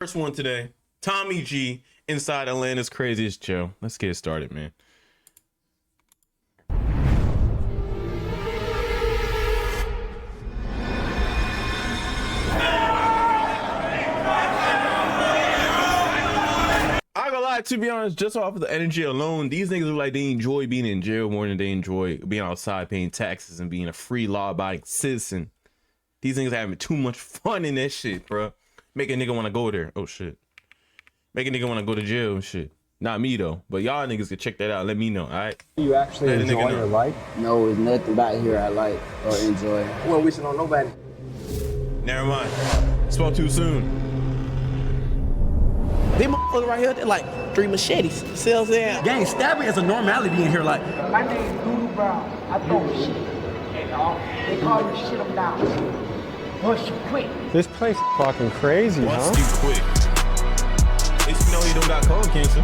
First one today, Tommy G inside Atlanta's craziest jail. Let's get started, man. I ain't gonna lie, to be honest, just off of the energy alone, these niggas look like they enjoy being in jail more than they enjoy being outside paying taxes and being a free law-abiding citizen. These niggas having too much fun in that shit, bro. Make a nigga want to go there. Oh shit. Make a nigga want to go to jail and shit. Not me though, but y'all niggas can check that out. Let me know, all right? You actually enjoy your life? No, there's nothing about here I like or enjoy. Well, wishing on nobody. Never mind. Spoke too soon. These motherfuckers right here, they're like 3 machetes. Sells there. Gang, stabbing is a normality in here. Like, My name's Doodoo Brown. I throw shit. And they call me shit them down. Once you quit. This place is fucking crazy, Once huh? you quit. At least you know you don't got colon cancer.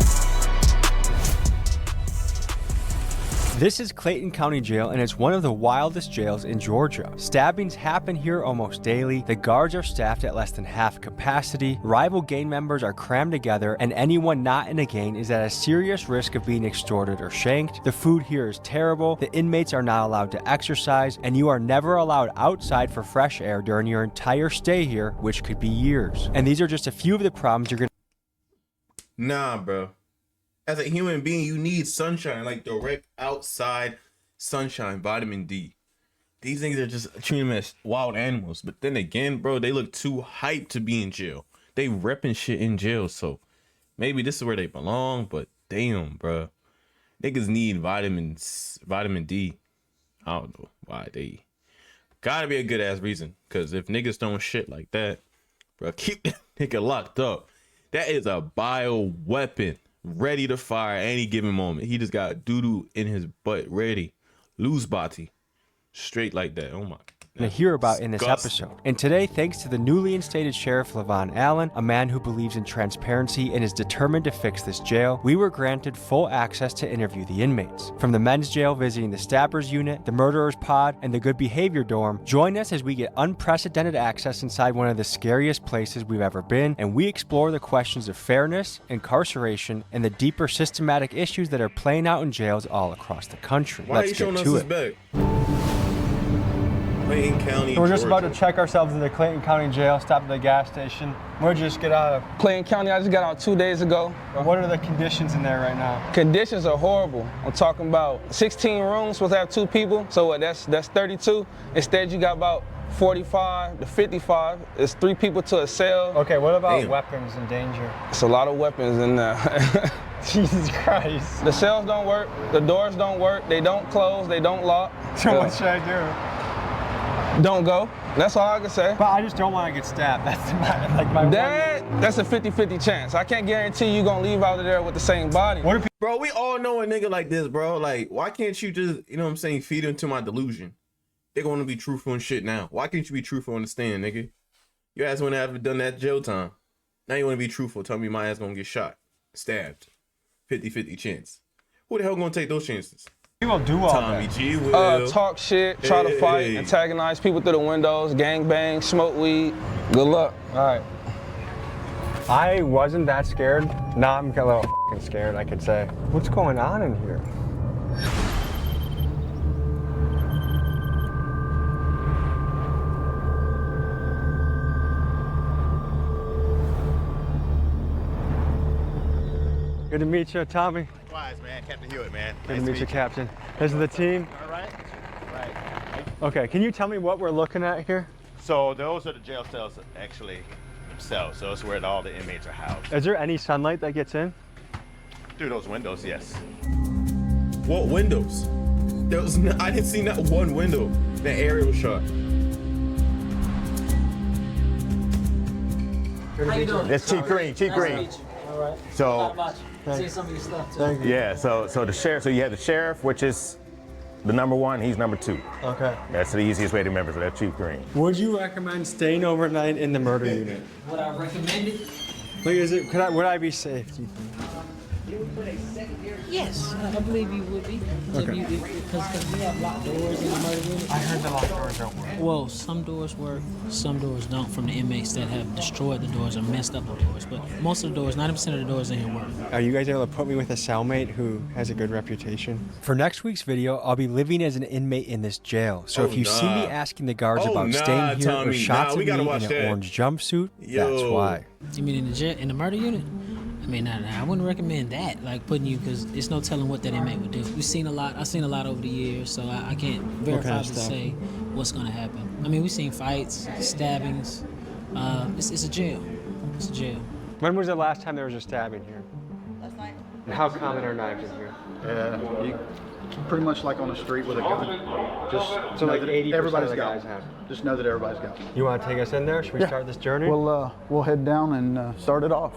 This is Clayton County Jail, and it's one of the wildest jails in Georgia. Stabbings happen here almost daily, the guards are staffed at less than half capacity, rival gang members are crammed together, and anyone not in a gang is at a serious risk of being extorted or shanked. The food here is terrible, the inmates are not allowed to exercise, and you are never allowed outside for fresh air during your entire stay here, which could be years. And these are just a few of the problems you're gonna— Nah, bro. As a human being, you need sunshine, like direct outside sunshine, vitamin D. These things are just treating them as wild animals. But then again, bro, they look too hyped to be in jail. They repping shit in jail, so maybe this is where they belong, but damn, bro. Niggas need vitamin D. I don't know why they... Gotta be a good ass reason, because if niggas don't shit like that, bro, keep that nigga locked up. That is a bio weapon. Ready to fire any given moment. He just got doo-doo in his butt ready. Lose body. Straight like that. Oh my. to hear about in this Disgusting. episode. And today, thanks to the newly instated Sheriff Levon Allen, a man who believes in transparency and is determined to fix this jail, we were granted full access to interview the inmates. From the men's jail visiting the Stabbers Unit, the Murderers Pod, and the Good Behavior Dorm, join us as we get unprecedented access inside one of the scariest places we've ever been, and we explore the questions of fairness, incarceration, and the deeper systematic issues that are playing out in jails all across the country. Why are you Let's showing get us to his it. back? Clayton County, We're just about to Georgia. check ourselves in the Clayton County Jail, stop at the gas station. Where'd you just get out of? Clayton County, I just got out 2 days ago. What are the conditions in there right now? Conditions are horrible. I'm talking about 16 rooms, supposed to have 2 people. So what, that's 32. Instead, you got about 45 to 55. It's 3 people to a cell. Okay, what about Damn. weapons and danger? It's a lot of weapons in there. Jesus Christ. The cells don't work. The doors don't work. They don't close. They don't lock. So what should I do? Don't go. That's all I can say. But I just don't want to get stabbed. That's my one. That's a 50-50 chance. I can't guarantee you're going to leave out of there with the same body. What if Bro, we all know a nigga like this, bro. Like, why can't you just, you know what I'm saying, feed into my delusion? They're going to be truthful and shit now. Why can't you be truthful on the stand, nigga? Your ass wouldn't have done that jail time. Now you want to be truthful. Tell me my ass going to get shot, stabbed. 50-50 chance. Who the hell going to take those chances? you will do all Tommy that? G will. Talk shit, try to fight, Hey. antagonize people through the windows, gang bang, smoke weed. Good luck. All right. I wasn't that scared. Now I'm a little fucking scared, I could say. What's going on in here? Good to meet you, Tommy. Wise, man. Captain Hewitt, man. Good to meet you, Captain. This is the team. All right. Right. Okay, can you tell me what we're looking at here? So those are the jail cells actually themselves. So it's where all the inmates are housed. Is there any sunlight that gets in? Through those windows, yes. What windows? There was I didn't see not one window. That aerial shot. How you doing? That's Chief Green. Chief Nice to Green. meet you. All right. So Not much. See some of your stuff too. Thank you. yeah. So the sheriff. So you have the sheriff, which is the number 1. He's number 2. Okay. That's the easiest way to remember. So that's Chief Green. Would you recommend staying overnight in the murder unit? Would I recommend it? Like, would I be safe, do you think? Yes, I believe you would be. Okay. Because we have locked doors in the murder unit. I heard the locked doors don't work. Well, some doors work, some doors don't from the inmates that have destroyed the doors or messed up the doors. But most of the doors, 90% of the doors in here work. Are you guys able to put me with a cellmate who has a good reputation? For next week's video, I'll be living as an inmate in this jail. So if you see me asking the guards about staying here or shots of me in an orange jumpsuit, that's why. You mean in the jail, in the murder unit? I mean, I wouldn't recommend that, like putting you, because there's no telling what that inmate would do. We've seen a lot. I've seen a lot over the years, so I can't verifiably say what's going to happen. I mean, we've seen fights, stabbings. It's a jail. It's a jail. When was the last time there was a stabbing here? Last night. And how common are knives in here? Yeah, you pretty much like on the street with a gun. Just so like 80% everybody's of the got guys have. Just know that everybody's got. You want to take us in there? Should we start this journey? We'll head down and start it off.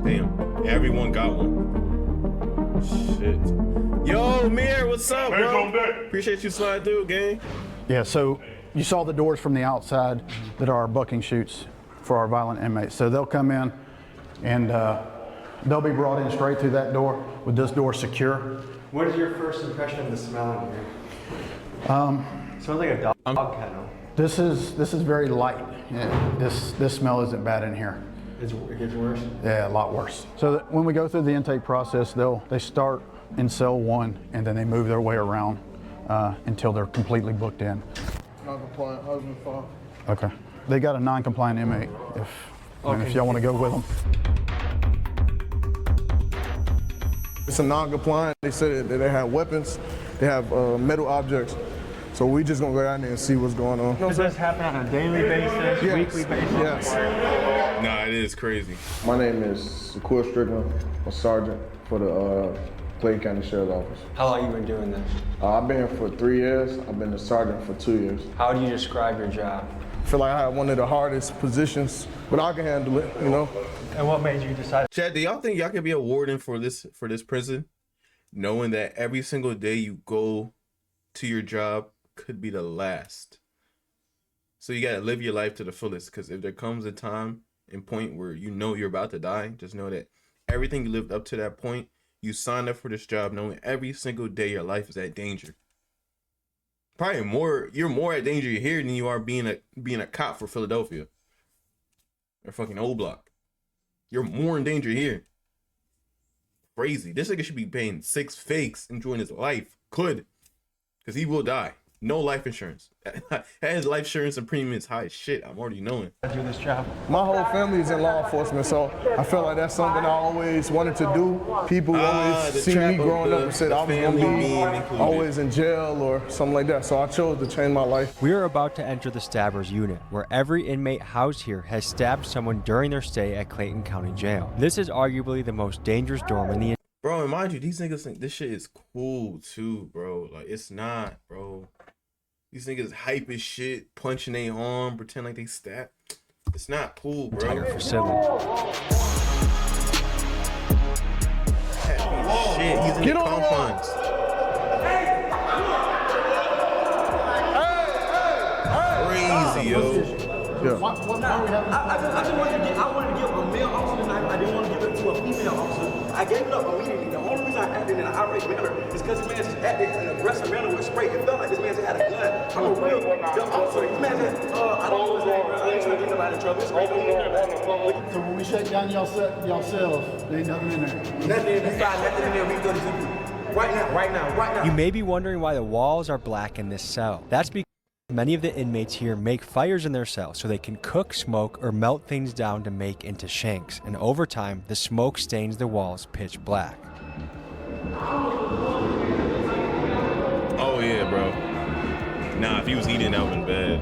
Damn, everyone got one. Shit. Yo, Mir, what's up, bro? Appreciate you sliding through, gang. Yeah, so you saw the doors from the outside that are our bucking chutes for our violent inmates. So they'll come in and they'll be brought in straight through that door with this door secure. What is your first impression of the smell in here? Smells like a dog kennel. This is very light. Yeah, this smell isn't bad in here. It gets worse? Yeah, a lot worse. So that when we go through the intake process, they start in cell 1 and then they move their way around until they're completely booked in. Non-compliant husband, father. Okay. They got a non-compliant inmate if y'all want to go with them. It's a non-compliant. They said that they have weapons, they have metal objects. So we just gonna go down there and see what's going on. Does this happen on a daily basis, weekly basis? Yes. Nah, it is crazy. My name is Shakur Strickland. I'm a sergeant for the Clayton County Sheriff's Office. How long have you been doing this? I've been here for 3 years. I've been a sergeant for 2 years. How do you describe your job? I feel like I have one of the hardest positions, but I can handle it, you know? And what made you decide? Chad, do y'all think y'all could be a warden for this prison? Knowing that every single day you go to your job could be the last. So you gotta live your life to the fullest, because if there comes a time and point where you know you're about to die, just know that everything you lived up to that point, you signed up for this job knowing every single day your life is at danger. Probably you're more at danger here than you are being a cop for Philadelphia or fucking O Block. You're more in danger here. Crazy. This nigga should be paying 6 fakes, enjoying his life. Could, because he will die. No life insurance. His life insurance and premium is high as shit. I'm already knowing. I do this job. My whole family is in law enforcement, so I feel like that's something I always wanted to do. People always see me growing up and said I was going to be always in jail or something like that, so I chose to change my life. We are about to enter the Stabbers unit, where every inmate housed here has stabbed someone during their stay at Clayton County Jail. This is arguably the most dangerous dorm in the Bro, and mind you, these niggas think this shit is cool too, bro. Like, it's not, bro. These niggas hype as shit, punching their arm, pretend like they stab. It's not cool, bro. entire facility. Shit, he's in the confines. Crazy, yo. I just wanted to give a male officer tonight. I didn't want to give it to a female officer. I gave it up immediately. The only reason I acted in an irate manner is because this man just acted in an aggressive manner with spray. It felt like this man just had a gun. I'm a real officer. This man said, I don't know his name, bro. I ain't trying to get nobody in trouble. It's great. So when we shut down y'all cells, there ain't nothing in there. Nothing in there. Nothing in there. We go to TV. Right now. You may be wondering why the walls are black in this cell. That's because many of the inmates here make fires in their cell so they can cook, smoke, or melt things down to make into shanks. And over time, the smoke stains the walls pitch black. Oh yeah, bro. Nah, if he was eating, that would have been bad.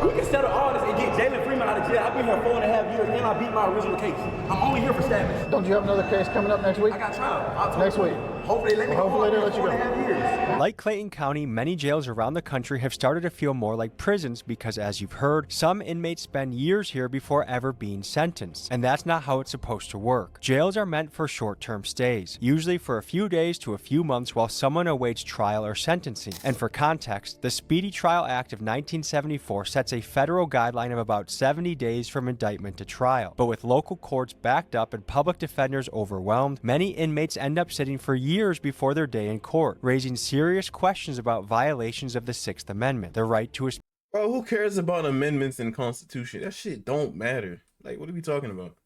We can settle all this and get Jalen Freeman out of jail. I've been here 4.5 years and I beat my original case. I'm only here for stabbing. Don't you have another case coming up next week? I got trial. Next week. Hopefully they let me go. Hopefully they let you go. 4.5 years. Like Clayton County, many jails around the country have started to feel more like prisons because, as you've heard, some inmates spend years here before ever being sentenced, and that's not how it's supposed to work. Jails are meant for short-term stays, usually for a few days to a few months while someone awaits trial or sentencing. And for context, the Speedy Trial Act of 1974 sets a federal guideline of about 70 days from indictment to trial. But with local courts backed up and public defenders overwhelmed, many inmates end up sitting for years before their day in court, raising serious questions about violations of the Sixth Amendment, the right to a... Bro, who cares about amendments in the Constitution? That shit don't matter. Like, what are we talking about?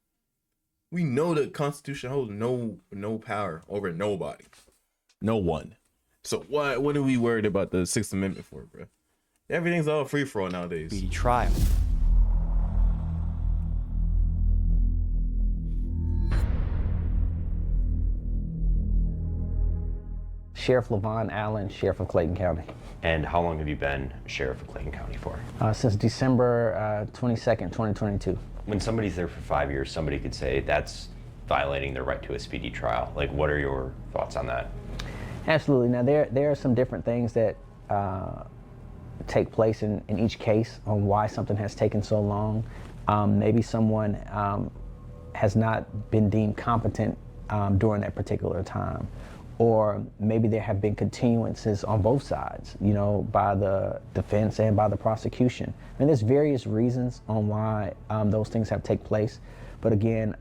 We know the Constitution holds no power over nobody. No one. So what are we worried about the Sixth Amendment for, bro? Everything's all free for all nowadays. Speedy trial. Sheriff Levon Allen, Sheriff of Clayton County. And how long have you been Sheriff of Clayton County for? Since December 22nd, 2022. When somebody's there for 5 years, somebody could say that's violating their right to a speedy trial. Like, what are your thoughts on that? Absolutely. Now, there are some different things that take place in each case on why something has taken so long. Maybe someone has not been deemed competent during that particular time. Or maybe there have been continuances on both sides, you know, by the defense and by the prosecution. I mean, there's various reasons on why those things have taken place. But again,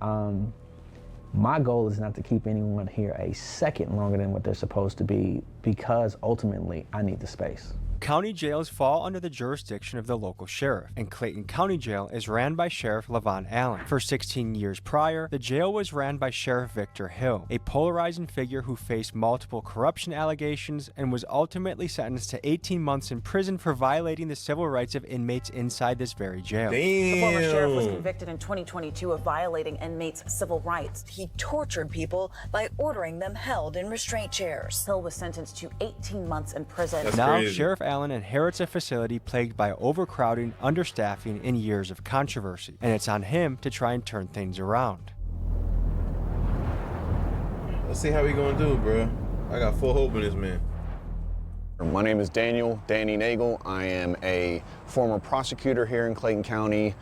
my goal is not to keep anyone here a second longer than what they're supposed to be, because ultimately I need the space. County jails fall under the jurisdiction of the local sheriff, and Clayton County Jail is ran by Sheriff Levon Allen. For 16 years prior, the jail was ran by Sheriff Victor Hill, a polarizing figure who faced multiple corruption allegations and was ultimately sentenced to 18 months in prison for violating the civil rights of inmates inside this very jail. The former sheriff was convicted in 2022 of violating inmates' civil rights. He tortured people by ordering them held in restraint chairs. Hill was sentenced to 18 months in prison. Now, crazy. Sheriff Allen inherits a facility plagued by overcrowding, understaffing, and years of controversy, and it's on him to try and turn things around. Let's see how we gonna do it, bro. I got full hope in this man. My name is Danny Nagel. I am a former prosecutor here in Clayton County,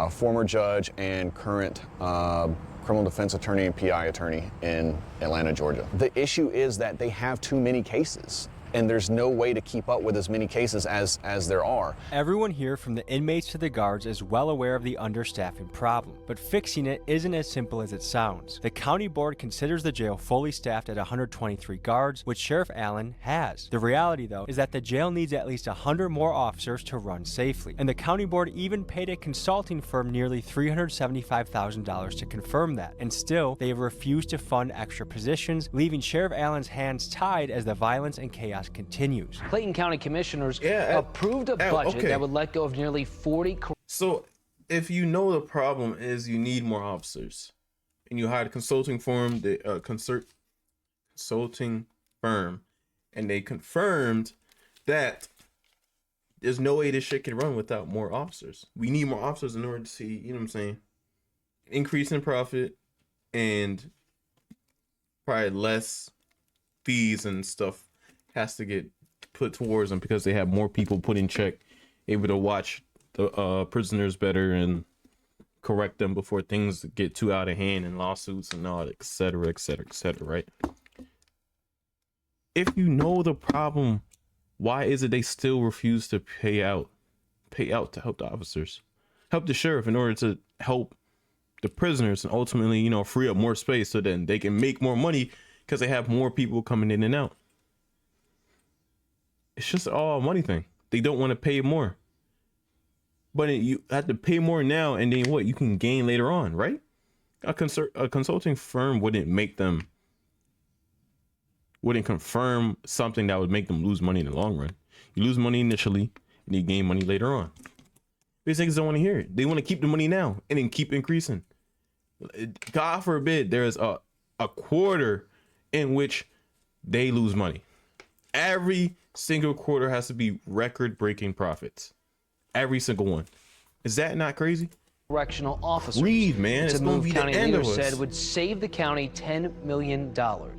former judge, and current criminal defense attorney and PI attorney in Atlanta, Georgia. The issue is that they have too many cases, and there's no way to keep up with as many cases as there are. Everyone here, from the inmates to the guards, is well aware of the understaffing problem, but fixing it isn't as simple as it sounds. The county board considers the jail fully staffed at 123 guards, which Sheriff Allen has. The reality, though, is that the jail needs at least 100 more officers to run safely, and the county board even paid a consulting firm nearly $375,000 to confirm that, and still, they have refused to fund extra positions, leaving Sheriff Allen's hands tied as the violence and chaos continues. Clayton County commissioners approved a budget that would let go of nearly 40. So if you know the problem is you need more officers, and you hired a consulting firm, and they confirmed that there's no way this shit can run without more officers. We need more officers in order to see, you know what I'm saying, increase in profit and probably less fees and stuff has to get put towards them because they have more people put in check, able to watch the prisoners better and correct them before things get too out of hand and lawsuits and all, et cetera, right? If you know the problem, why is it they still refuse to pay out to help the officers, help the sheriff in order to help the prisoners and ultimately, you know, free up more space so then they can make more money because they have more people coming in and out? It's just all a money thing. They don't want to pay more. But you have to pay more now, and then what? You can gain later on, right? A consulting firm wouldn't confirm something that would make them lose money in the long run. You lose money initially, and you gain money later on. These niggas don't want to hear it. They want to keep the money now and then keep increasing. God forbid there's a quarter in which they lose money. Every single quarter has to be record-breaking profits. Every single one. Is that not crazy? correctional officers. Read, man. It's It's a gonna move be the county end of leaders us. said would save the county $10 million.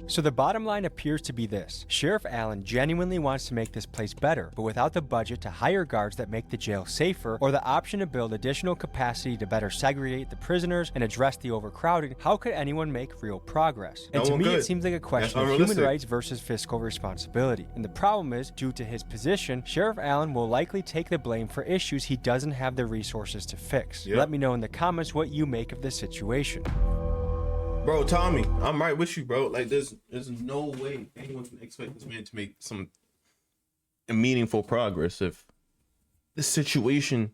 So the bottom line appears to be this. Sheriff Allen genuinely wants to make this place better, but without the budget to hire guards that make the jail safer or the option to build additional capacity to better segregate the prisoners and address the overcrowding, how could anyone make real progress? And No to one me, could. it seems like a question of That's human unrealistic. rights versus fiscal responsibility. And the problem is, due to his position, Sheriff Allen will likely take the blame for issues he doesn't have the resources to fix. Yep. Let me know in the comments what you make of this situation. Bro, Tommy, I'm right with you, bro. Like, there's no way anyone can expect this man to make some meaningful progress if the situation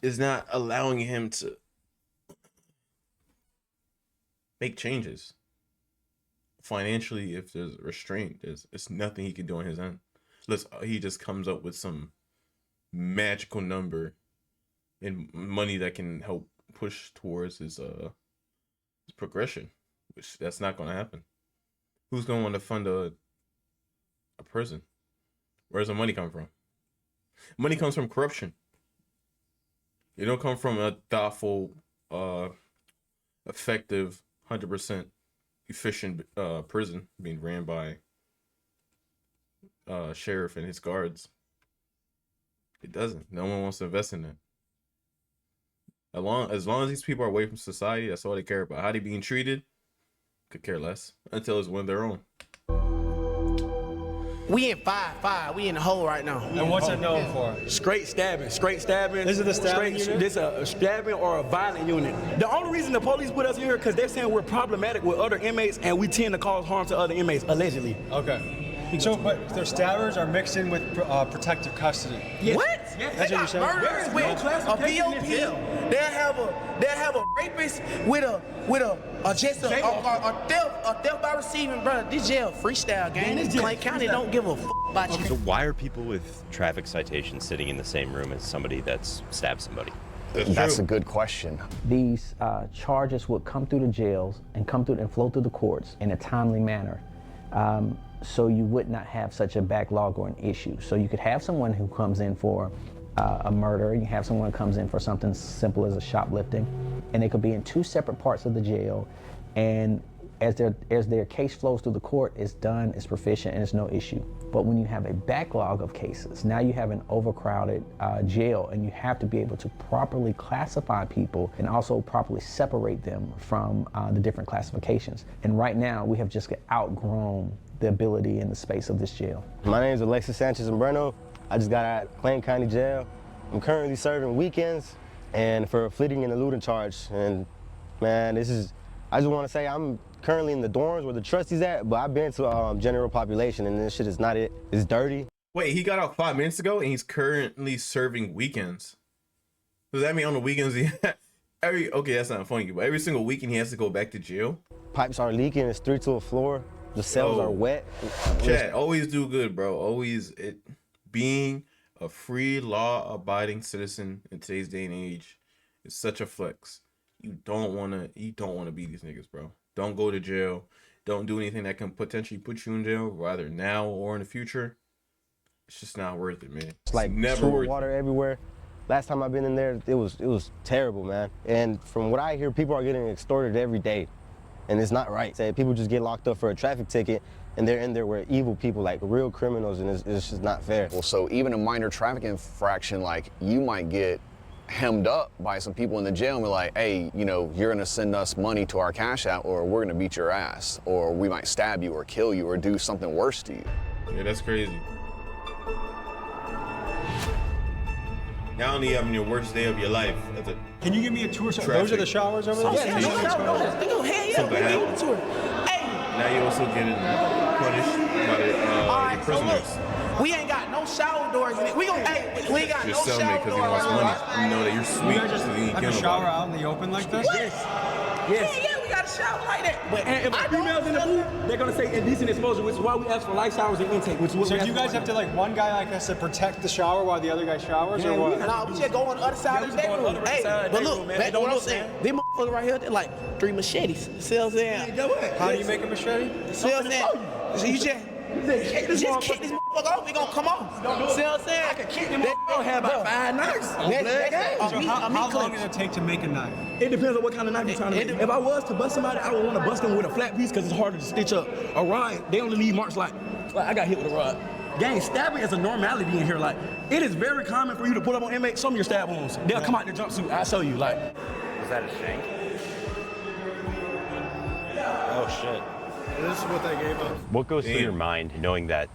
is not allowing him to make changes. Financially, if there's restraint, it's nothing he can do on his end. He just comes up with some magical number and money that can help push towards his progression, which that's not going to happen. Who's going to want to fund a prison? Where's the money come from? Money comes from corruption. It don't come from a thoughtful, effective, 100% efficient prison being ran by sheriff and his guards. It doesn't. No one wants to invest in that. As long as these people are away from society, that's all they care about. How they being treated, could care less until it's one of their own. We in 5-5. We in the hole right now. And what's it known for? Straight stabbing. This is the stabbing unit? This is a stabbing or a violent unit. The only reason the police put us here because they're saying we're problematic with other inmates and we tend to cause harm to other inmates, allegedly. Okay. So, but their stabbers are mixed in with protective custody. Yes. What? Yes. That's what you're saying? Murderers with a BOP. They'll have a rapist with a theft by receiving, brother. This jail freestyle game. Clay County don't give a f about you. So why are people with traffic citations sitting in the same room as somebody that's stabbed somebody? That's a good question. These charges would come through the jails and flow through the courts in a timely manner. So you would not have such a backlog or an issue. So you could have someone who comes in for a murder, you have someone who comes in for something simple as a shoplifting, and they could be in two separate parts of the jail, and as their case flows through the court, it's done, it's proficient, and it's no issue. But when you have a backlog of cases, now you have an overcrowded jail, and you have to be able to properly classify people and also properly separate them from the different classifications. And right now, we have just outgrown the ability and the space of this jail. My name is Alexis Sanchez-Umbreno. I just got out of Clayton County Jail. I'm currently serving weekends and for a fleeing and eluding charge. And man, I just want to say I'm currently in the dorms where the trustees at, but I've been to general population and this shit is not it. It's dirty. Wait, he got out 5 minutes ago and he's currently serving weekends. Does that mean on the weekends okay, that's not funny, but every single weekend he has to go back to jail? Pipes are leaking, it's 3 to a floor. The cells are wet. Chad, always do good, bro. Being a free, law-abiding citizen in today's day and age is such a flex. You don't wanna be these niggas, bro. Don't go to jail. Don't do anything that can potentially put you in jail, either now or in the future. It's just not worth it, man. It's like never worth water everywhere. Last time I've been in there, it was terrible, man. And from what I hear, people are getting extorted every day. And it's not right. Say people just get locked up for a traffic ticket and they're in there with evil people, like real criminals, and it's just not fair. Well, so even a minor traffic infraction, like you might get hemmed up by some people in the jail and be like, hey, you're gonna send us money to our cash out or we're gonna beat your ass, or we might stab you or kill you or do something worse to you. Yeah, that's crazy. Not only having your worst day of your life. Can you give me a tour? Those are the showers over there? Yeah, Something happened. Now you also getting punished by the prisoners. We ain't got no shower doors in it. We ain't got Your no shower cellmate because he wants money. You know that you're sweet. You guys just have a shower out in the open like this? Yes. Yeah, we got a shower like that. But And if females in the booth, they're gonna say indecent exposure, which is why we ask for light showers and intake. Which is what So we do you guys have to, like, one guy like us to protect the shower while the other guy showers, or what? Nah, we just go on the other side of the bedroom. Hey, but look, back to what I'm saying. These motherfuckers right here, they're like 3 machetes. See what I'm saying? How do you make a machete? See what I'm saying? So you just kick this motherfucker off, we gonna come off. See what I'm saying? I can kick him off. They don't have about 5 knives. Next How long does it take to make a knife? It depends on what kind of knife you're trying to make. If I was to bust somebody, I would want to bust them with a flat piece because it's harder to stitch up. A rod, they only leave marks like I got hit with a rod. Gang, stabbing is a normality in here. Like, it is very common for you to pull up on inmates, show me your stab wounds. They'll come out their jumpsuit, I'll show you. Like, Was that a shank? Oh shit. This is what they gave us. What goes through your mind knowing that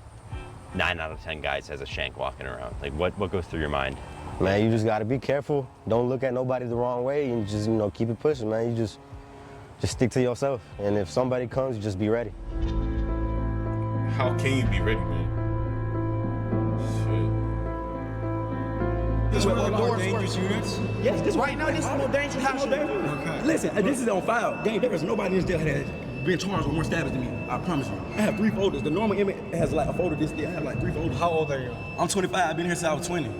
9 out of 10 guys has a shank walking around? Like what goes through your mind? Man, you just gotta be careful. Don't look at nobody the wrong way and just, keep it pushing, man. You just stick to yourself. And if somebody comes, you just be ready. How can you be ready, man? this is What where are the more doors dangerous work. units? Yes, this right now, this is more dangerous. How dangerous? Okay. Listen, this is on file. Gang, there is nobody in this jail that has been charged with more stabbings than me. I promise you. I have 3 folders. The normal inmate has like a folder this day. I have like 3 folders. How old are you? I'm 25. I've been here since I was 20.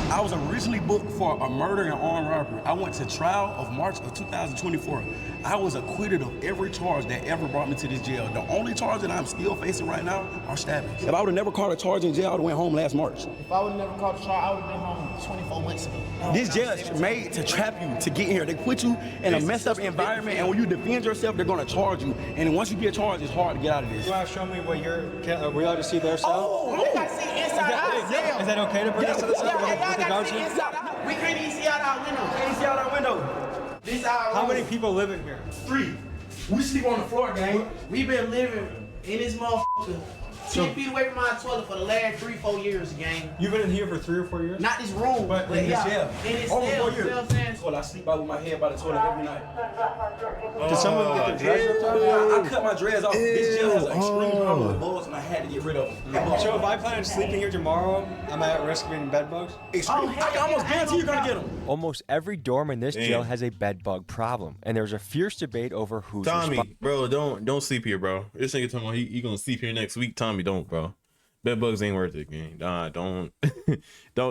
I was originally booked for a murder and armed robbery. I went to trial of March of 2024. I was acquitted of every charge that ever brought me to this jail. The only charge that I'm still facing right now are stabbings. If I would have never caught a charge in jail, I would have went home last March. If I would have never caught a charge, I would have been home 24 months ago. This jail is made to trap you to get here. They put you in a messed up environment, and when you defend yourself, they're gonna charge you. And once you get charged, it's hard to get out of this. You want to show me what you're? Are we allowed to see their cell? Oh, we got to see inside our jail. Is that okay to bring us to the cell with the guards here? We can't even see out our window. Can't even see out our window. This our How room. many people live in here? 3. We sleep on the floor, gang. We been living in this motherfucker 10 feet away from our toilet for the last 3-4 years, gang. You've been in here for 3 or 4 years? Not this room, But in this jail. In this Over 4 cell, you know years. what I'm saying? Well, I sleep out with my head by the toilet every night. Did someone get their dreads ripped off? I cut my dreads off. This jail has an extreme problem with bugs, and I had to get rid of them. So if I plan on sleeping here tomorrow, am I at risk of getting bed bugs? Extreme. I can almost guarantee you're gonna get them. Almost every dorm in this jail has a bed bug problem, and there's a fierce debate over who's Tommy, responsible. bro, don't sleep here, bro. This nigga talking about he gonna sleep here next week. Tommy, don't, bro. Bed bugs ain't worth it, gang. Nah, don't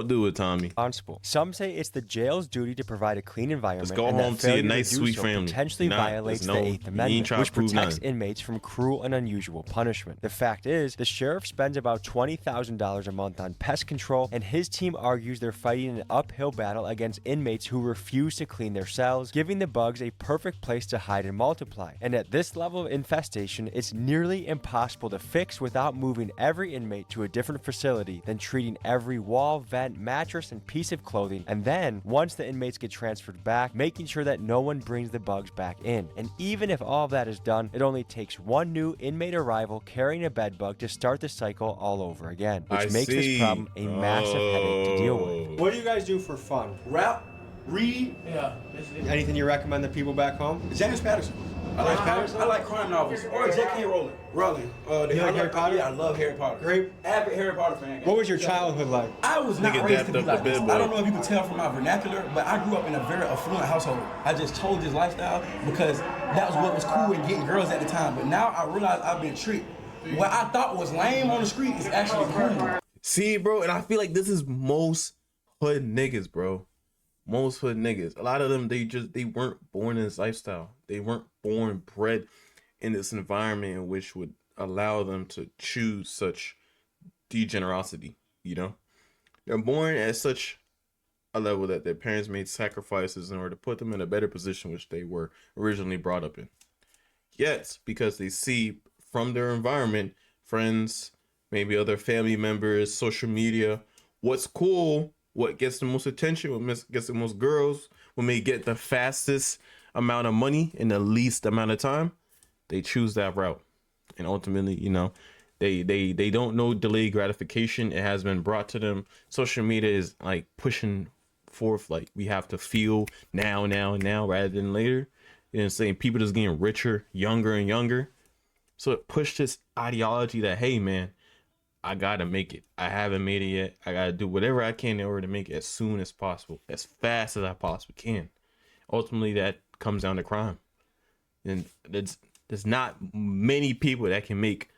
do it, Tommy. Some say it's the jail's duty to provide a clean environment. Let's go and home that to your failure nice, do sweet so family. potentially violates the 8th you ain't Amendment, trying which to prove protects nothing. inmates from cruel and unusual punishment. The fact is, the sheriff spends about $20,000 a month on pest control, and his team argues they're fighting an uphill battle against inmates who refuse to clean their cells, giving the bugs a perfect place to hide and multiply. And at this level of infestation, it's nearly impossible to fix without moving every inmate to a different facility, then treating every wall, vent, mattress, and piece of clothing, and then, once the inmates get transferred back, making sure that no one brings the bugs back in. And even if all of that is done, it only takes one new inmate arrival carrying a bed bug to start the cycle all over again, which makes this problem a massive headache to deal with. What do you guys do for fun? Rap, read. Yeah. Anything you recommend the people back home? James Patterson. I like crime novels. Or J.K. Rowling. You like Harry Potter? Yeah, I love Harry Potter. Great. Avid Harry Potter fan. What was your childhood like? I was not Nigga raised to dapped be up the like this. bed I don't bug. know if you can tell from my vernacular, but I grew up in a very affluent household. I just chose this lifestyle because that was what was cool in getting girls at the time. But now I realize I've been tricked. What I thought was lame on the street is actually cool. See, bro, and I feel like this is most hood niggas, bro. Most hood niggas. A lot of them, they weren't born in this lifestyle. They weren't bred in this environment in which would allow them to choose such degenerosity, you know? They're born at such a level that their parents made sacrifices in order to put them in a better position which they were originally brought up in. Yet, because they see from their environment, friends, maybe other family members, social media, what's cool, what gets the most attention, what gets the most girls, what may get the fastest amount of money in the least amount of time, they choose that route. And ultimately, you know, they don't know delayed gratification. It has been brought to them. Social media is like pushing forth, like we have to feel now rather than later. You know what I'm saying? People just getting richer, younger and younger. So it pushed this ideology that, hey man, I gotta make it. I haven't made it yet. I gotta do whatever I can in order to make it as soon as possible, as fast as I possibly can. Ultimately, that comes down to crime. And there's not many people that can make,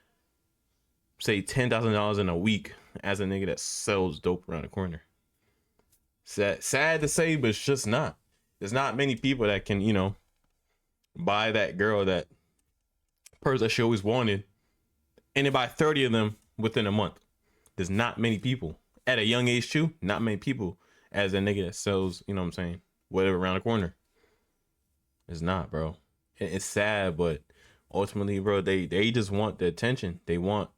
say, $10,000 in a week as a nigga that sells dope around the corner. Sad to say, but it's just not. There's not many people that can, you know, buy that girl that purse that she always wanted, and then buy 30 of them within a month. There's not many people. At a young age too, not many people as a nigga that sells, you know what I'm saying, whatever around the corner. It's not, bro. It's sad, but ultimately, bro, they just want the attention. They want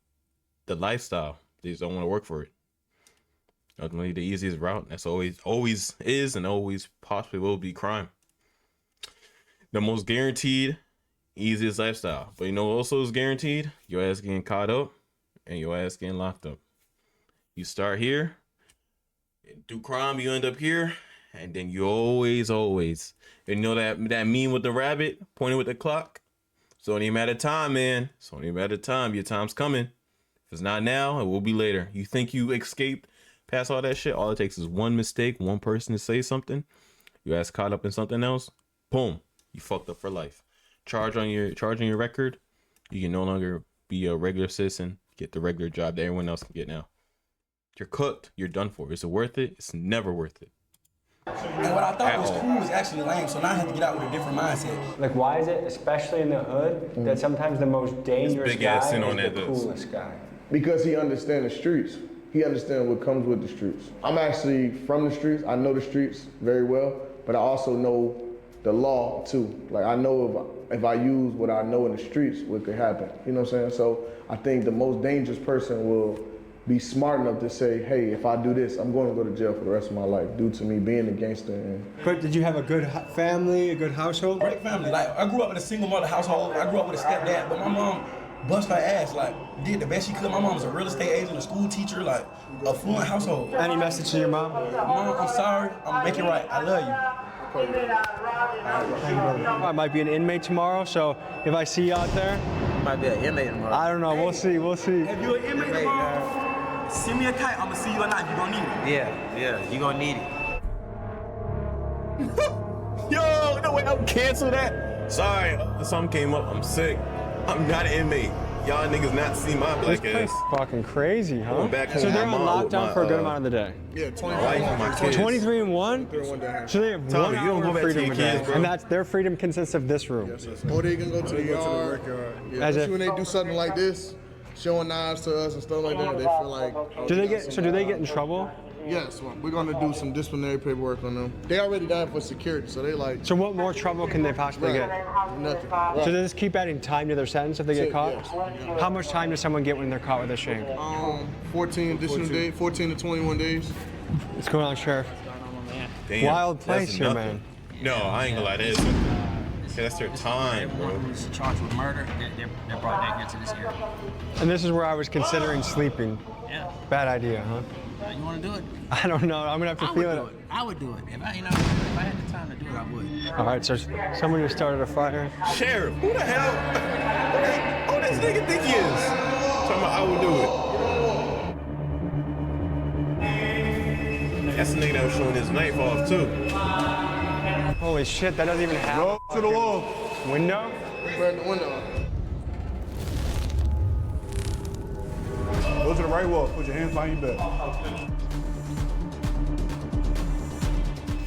the lifestyle. They just don't want to work for it. Ultimately, the easiest route, that's always is and always possibly will be crime. The most guaranteed, easiest lifestyle. But you know what also is guaranteed? Your ass getting caught up and your ass getting locked up. You start here, do crime, you end up here, and then you always, you know that meme with the rabbit pointing with the clock? It's only a matter of time, man. It's only a matter of time. Your time's coming. If it's not now, it will be later. You think you escaped past all that shit? All it takes is one mistake, one person to say something. You ass caught up in something else. Boom. You fucked up for life. Charge on your record. You can no longer be a regular citizen. Get the regular job that everyone else can get now. You're cooked. You're done for. Is it worth it? It's never worth it. And what I thought was cool was actually lame, so now I have to get out with a different mindset. Like, why is it, especially in the hood, that sometimes the most dangerous big guy ass sin is on the that list. coolest guy? Because he understands the streets. He understands what comes with the streets. I'm actually from the streets. I know the streets very well, but I also know the law too. Like, I know if I use what I know in the streets, what could happen. You know what I'm saying? So I think the most dangerous person will be smart enough to say, hey, if I do this, I'm going to go to jail for the rest of my life due to me being a gangster. But did you have a good family, a good household? Great family. Like, I grew up in a single mother household. I grew up with a stepdad, but my mom bust her ass, like, did the best she could. My mom was a real estate agent, a school teacher, like, a fluent household. Any message to your mom? Mom, I'm sorry. I'm making it right. I love you. I might be an inmate tomorrow, so if I see you out there, might be an inmate tomorrow. I don't know. We'll see. If you're an inmate tomorrow, send me a kite. I'm gonna see you at night. You gonna need it. Yeah, you gonna need it. Yo, no way, I'll cancel that. Sorry, something came up. I'm sick. I'm not an inmate. Y'all niggas not see my black this ass. fucking crazy, huh? Going back home So with they're my on mom, with lockdown my, for a good amount of the day. Yeah, 23 My wife and my kids. 23 and 1? So they have Tommy, 1 you don't hour go of back to freedom your a day. kids, bro. And that's their freedom consists of this room. Or they can go to the yard. Yeah, As especially if- when they do something like this, showing knives to us and stuff like that, they feel like. Do they get in trouble? Yes, we're gonna do some disciplinary paperwork on them. They already died for security, so they like. So what more trouble can they possibly get? Nothing. So they just keep adding time to their sentence if they get caught? Yes. How much time does someone get when they're caught with a shank? 14 additional days, 14 to 21 days. What's going on, Sheriff? Damn, Wild that's place here, nothing. man. No, I ain't gonna lie, that's their time, bro. Who's charged with murder, they're brought back here to this area. And this is where I was considering sleeping. Yeah. Bad idea, huh? You want to do it? I don't know. I'm gonna have to feel it. I would do it. If I had the time to do it, I would. All right, so someone just started a fire. Sheriff, who the hell? Who this nigga think he is? Talking about I would do it. That's the nigga that was showing his knife off too. Holy shit, that doesn't even happen. Go to the wall. Window? Burn the window. Go to the right wall. Put your hands behind your back.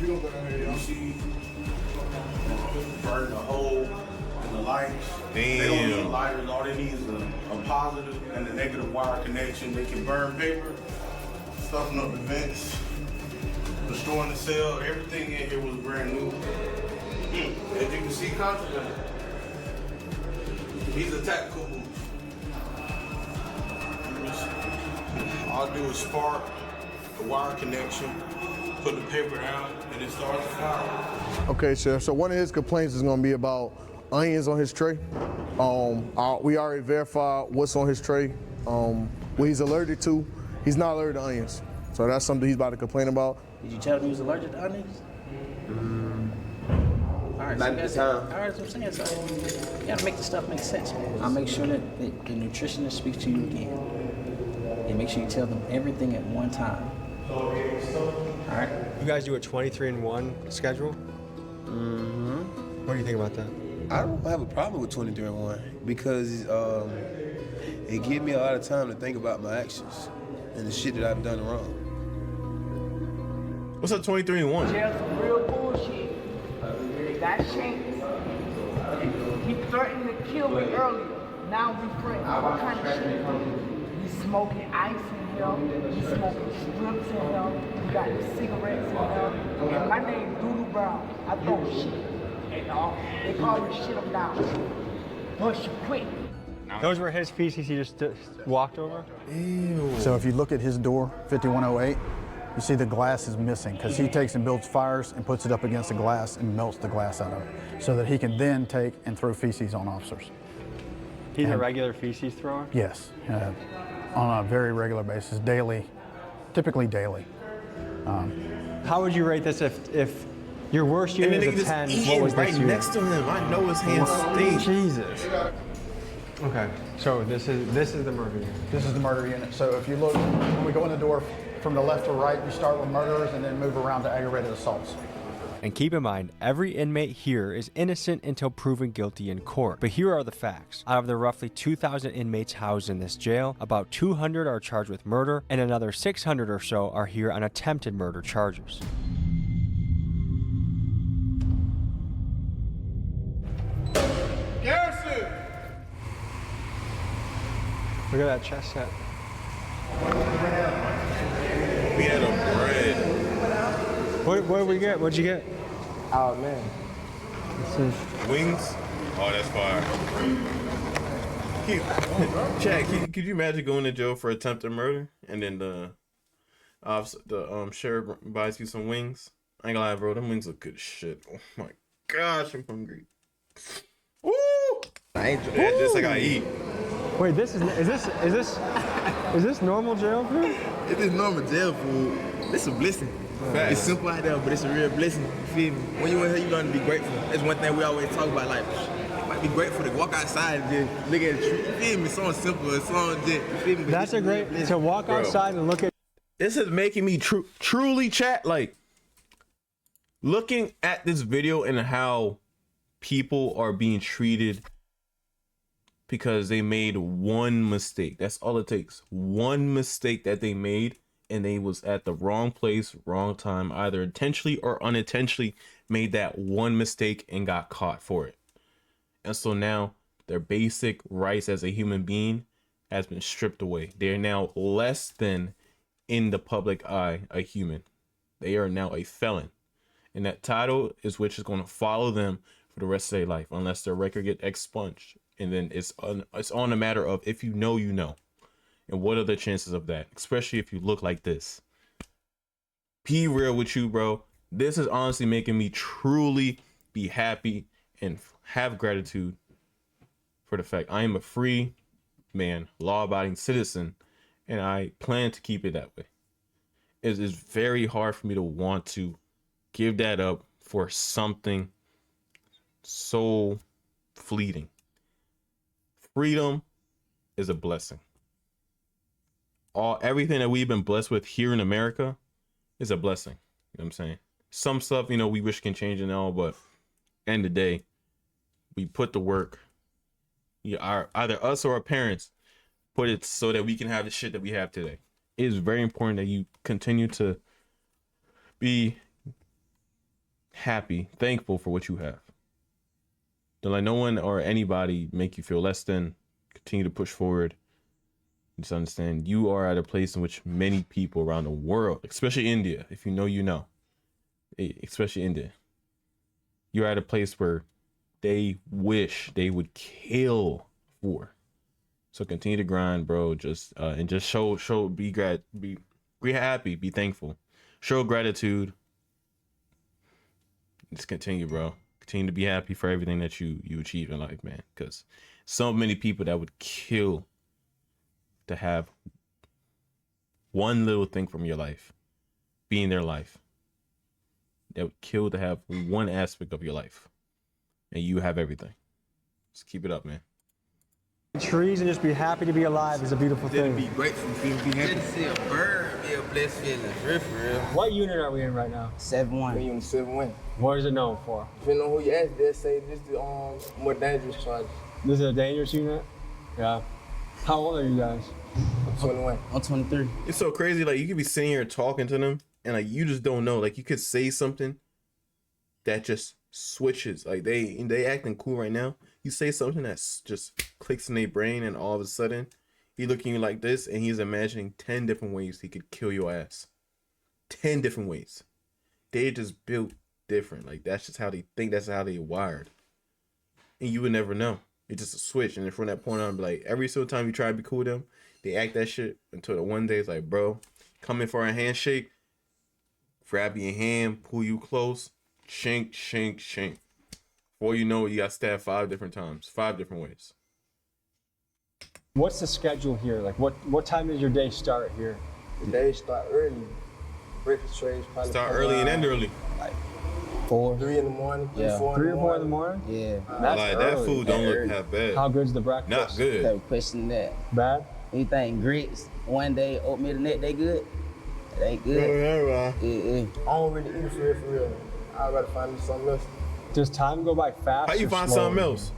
You don't go down here, y'all. Burn the hole in the lights. They don't need lighters. All they need is a positive and a negative wire connection. They can burn paper, stuffing up the vents, destroying the cell. Everything in here was brand new. As you can see, confident. These are tactical moves. All I do is spark the wire connection, put the paper down, and it starts to fire. Okay, Sheriff. So one of his complaints is going to be about onions on his tray. We already verified what's on his tray. What he's allergic to. He's not allergic to onions. So that's something he's about to complain about. Did you tell him he was allergic to onions? All right, Not at the time. All right, that's what I'm saying. So you gotta make the stuff make sense, man. I'll make sure that the nutritionist speaks to you again. And make sure you tell them everything at one time. All right? You guys do a 23 and 1 schedule? Mm-hmm. What do you think about that? I don't have a problem with 23 and 1 because it gives me a lot of time to think about my actions and the shit that I've done wrong. What's up, 23 and 1? Jail some real bullshit. They got shanked. He threatened to kill me earlier. Now we friends. What kind of shit? He's smoking ice in here. He's smoking strips in here. You got the cigarettes and stuff. And my name Doodle Brown. I throw shit. And they call me shit them down. Push you quick. Those were his feces he just walked over? Ew. So if you look at his door, 5108, you see the glass is missing because he takes and builds fires and puts it up against the glass and melts the glass out of it so that he can then take and throw feces on officers. He's a regular feces thrower? Yes, on a very regular basis, daily, typically daily. How would you rate this if your worst year is a 10? What was right this year? next to him? I know his hands stink. Jesus. Okay, so this is the murder unit. This is the murder unit. So if you look, when we go in the door from the left to right, you start with murderers and then move around to aggravated assaults. And keep in mind, every inmate here is innocent until proven guilty in court. But here are the facts. Out of the roughly 2,000 inmates housed in this jail, about 200 are charged with murder, and another 600 or so are here on attempted murder charges. Garrison! Look at that chest set. We had a bread. What did we get? What'd you get? Oh man. Wings? Oh, that's fire. Chad, could you imagine going to jail for attempted murder and then the sheriff buys you some wings? I ain't gonna lie, bro. Them wings look good as shit. Oh my gosh, I'm hungry. Woo! I ain't just like I eat. Wait, is this normal jail food? It is normal jail food. It's a blessing. Facts. It's simple out there, but it's a real blessing. You feel me? When you in here, you learn to be grateful. That's one thing we always talk about. Like, you might be grateful to walk outside and just look at the tree. You feel me? It's something simple. It's something just, you feel me? But That's a great, to walk outside and look at. This is making me truly chat. Like, looking at this video and how people are being treated because they made one mistake. That's all it takes. One mistake that they made, and they was at the wrong place, wrong time, either intentionally or unintentionally made that one mistake and got caught for it. And so now their basic rights as a human being has been stripped away. They are now less than, in the public eye, a human. They are now a felon. And that title is which is going to follow them for the rest of their life unless their record get expunged. And then it's on a matter of if you know, you know. And what are the chances of that? Especially if you look like this. Be real with you, bro. This is honestly making me truly be happy and have gratitude for the fact I am a free man, law-abiding citizen, and I plan to keep it that way. It is very hard for me to want to give that up for something so fleeting. Freedom is a blessing. Everything that we've been blessed with here in America is a blessing. You know what I'm saying? Some stuff, we wish can change and all, but end of the day, we put the work. Either us or our parents put it so that we can have the shit that we have today. It is very important that you continue to be happy, thankful for what you have. Don't let no one or anybody make you feel less than. Continue to push forward. Just understand you are at a place in which many people around the world, especially India, if you know, you know, especially India, you're at a place where they wish they would kill for. So continue to grind, bro. Just and just be happy, be thankful, show gratitude. Just continue, bro. Continue to be happy for everything that you achieve in life, man. Because so many people that would kill to have one little thing from your life be in their life. That would kill to have one aspect of your life, and you have everything. Just keep it up, man. Trees and just be happy to be alive is a beautiful thing. Be grateful, be happy. Just to see a bird, be a blessed feeling. For real. What unit are we in right now? 7-1. Unit 7-1. What is it known for? Depending on who you ask, they'll say this is the more dangerous charges. This is a dangerous unit? Yeah. How old are you guys? I'm 21. I'm 23. It's so crazy. Like, you could be sitting here talking to them, and like you just don't know. Like, you could say something that just switches. Like they acting cool right now. You say something that just clicks in their brain, and all of a sudden, he looking at you like this, and he's imagining 10 different ways he could kill your ass. 10 different ways. They just built different. Like, that's just how they think. That's how they wired. And you would never know. It's just a switch. And then from that point on, be like, every single time you try to be cool with them, they act that shit until the one day it's like, bro, come in for a handshake, grab your hand, pull you close, shink, shink, shink. Before you know it, you got stabbed 5 different times, 5 different ways. What's the schedule here? Like, what time does your day start here? The day start early. Breakfast trades probably start early and end early. Like 3 in the morning. Yeah. 4 3 or 4 in the morning? Yeah. That's like early. that food don't look half bad. How good's the breakfast? Not good. Have a question that. Bad? Anything grits one day, oatmeal the next day good? It ain't good. Yeah. Yeah. I don't really eat it for real. I'd rather find me something else. Does time go by fast? How you or find slow? something else?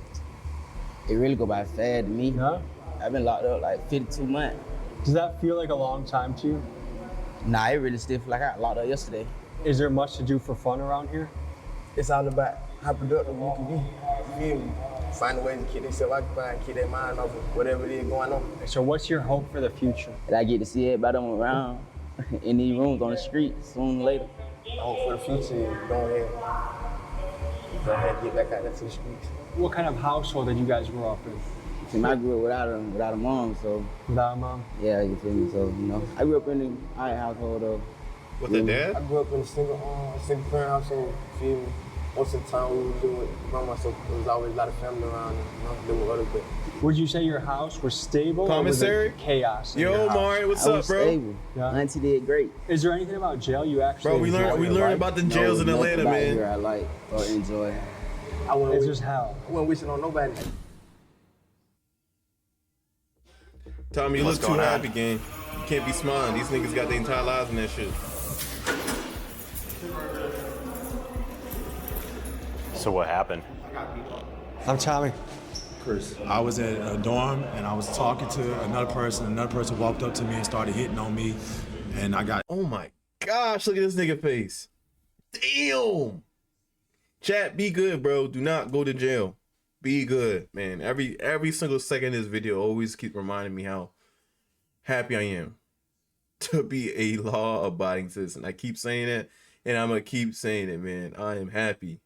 It really go by fast to me. Huh? I've been locked up like 52 months. Does that feel like a long time to you? Nah, it really still feel like I got locked up yesterday. Is there much to do for fun around here? It's all about how productive you can be. You feel me? Find a way to keep themselves occupied, keep their mind off of whatever it is going on. So what's your hope for the future? And I get to see everybody on around in these rooms on the street sooner or later. I hope for the future, go ahead and get back out there to the streets. What kind of household did you guys grow up in? See, I grew up without a mom, so. Without a mom? Yeah, you feel me? So, you know, I grew up in an alright household though. With the dad? I grew up in a single parent household, you feel me? Most of the time we were doing with grandma, so there was always a lot of family around and, you know, doing with other people. Would you say your house was stable Commissary? or was it chaos? in Yo, your house? Mari, what's I up, was bro? stable. Auntie did great. Is there anything about jail you actually Bro, we learned about the jails in Atlanta, man. Here I like or enjoy. It's just hell. I wasn't wishing on nobody. Tommy, you What's look too going on? happy, gang. You can't be smiling. These niggas got their entire lives in that shit. So what happened? I'm Tommy. Chris. I was at a dorm and I was talking to another person. Another person walked up to me and started hitting on me, and I got. Oh my gosh, look at this nigga face. Damn. Chat, be good, bro. Do not go to jail. Be good, man. Every single second of this video always keep reminding me how happy I am to be a law-abiding citizen. I keep saying it, and I'm gonna keep saying it, man. I am happy.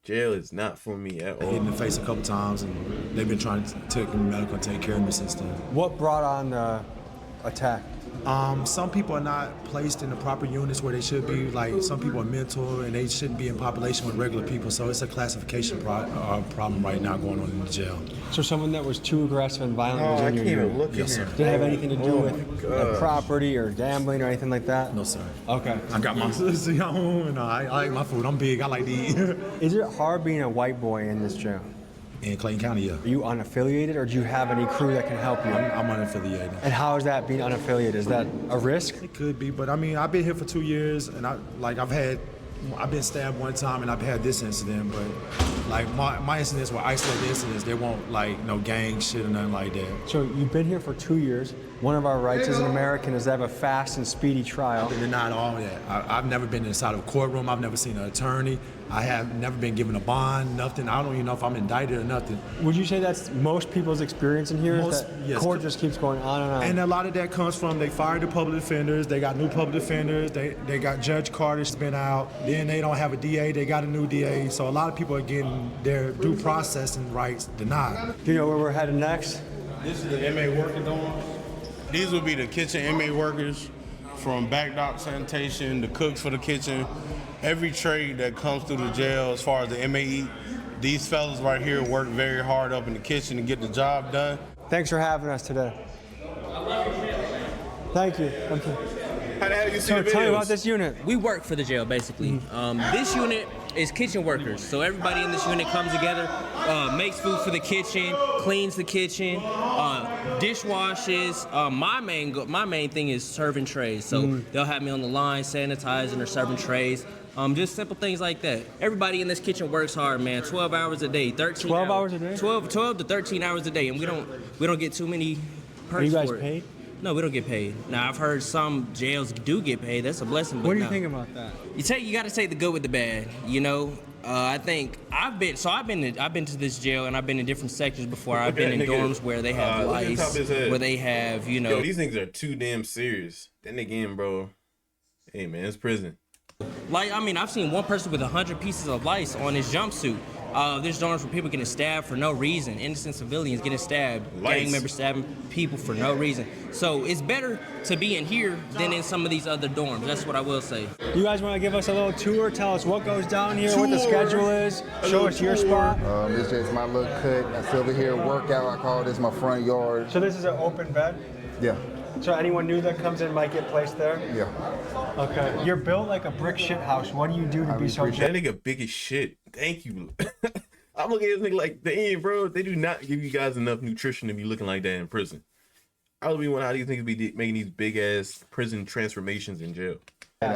Jail is not for me at all. Hit in the face a couple times, and they've been trying to take me medical and take care of me since then. What brought on the attack? Some people are not placed in the proper units where they should be. Like, some people are mental and they shouldn't be in population with regular people. So it's a classification problem right now going on in the jail. So someone that was too aggressive and violent was I in your can't even unit? look at Yes, him. sir. Did it have anything to do Oh with my gosh. property or gambling or anything like that? No, sir. Okay. I got my sister home, and I like my food. I'm big. I like to eat. Is it hard being a white boy in this jail? In Clayton County, yeah. Are you unaffiliated or do you have any crew that can help you? I'm unaffiliated. And how is that being unaffiliated? Is that a risk? It could be, but I mean, I've been here for 2 years, and I've been stabbed one time, and I've had this incident, but like my incidents were isolated incidents. They won't like no gang shit or nothing like that. So you've been here for 2 years. One of our rights as an American is to have a fast and speedy trial. They're not all that. I've never been inside of a courtroom. I've never seen an attorney. I have never been given a bond, nothing. I don't even know if I'm indicted or nothing. Would you say that's most people's experience in here? Most- Is that yes. court just keeps going on and on? And a lot of that comes from they fired the public defenders. They got new public defenders. They got Judge Carter's been out. Then they don't have a DA. They got a new DA. So a lot of people are getting their due processing rights denied. Do you know where we're headed next? This is the inmate working dorm. These will be the kitchen inmate workers from back dock sanitation, the cooks for the kitchen, every trade that comes through the jail as far as the inmate eat. These fellas right here work very hard up in the kitchen to get the job done. Thanks for having us today. Thank you. Thank you. How the hell you see So the tell me videos? about this unit. We work for the jail, basically. This unit is kitchen workers. So everybody in this unit comes together, makes food for the kitchen, cleans the kitchen, dishwashes. My main thing is serving trays. So they'll have me on the line, sanitizing or serving trays. Just simple things like that. Everybody in this kitchen works hard, man. 12 hours a day, 13 12 hours a day? 12 to 13 hours a day, and we don't get too many perks Are you guys for it. paid? No, we don't get paid. Now I've heard some jails do get paid. That's a blessing. But What do you no. think about that? You got to take the good with the bad. You know, I think I've been to this jail and I've been in different sections before. I've been in dorms where they have look at the top lice, of his head. where they have Yo, these niggas are too damn serious. Then again, bro, Hey man, it's prison. Like, I mean, I've seen one person with 100 pieces of lice on his jumpsuit. There's dorms where people getting stabbed for no reason. Innocent civilians getting stabbed. Lice. Gang members stabbing people for no reason. So it's better to be in here than in some of these other dorms. That's what I will say. You guys want to give us a little tour? Tell us what goes down here, what the schedule is. Show us your spot. This is my little cut. I sit over here, workout. I call this my front yard. So this is an open bed? Yeah. So anyone new that comes in might get placed there? Yeah. Okay. You're built like a brick shit house. What do you do to be so That nigga big as shit. Thank you. I'm looking at this nigga like, damn, bro, they do not give you guys enough nutrition to be looking like that in prison. I would be wondering how these niggas be making these big ass prison transformations in jail. And,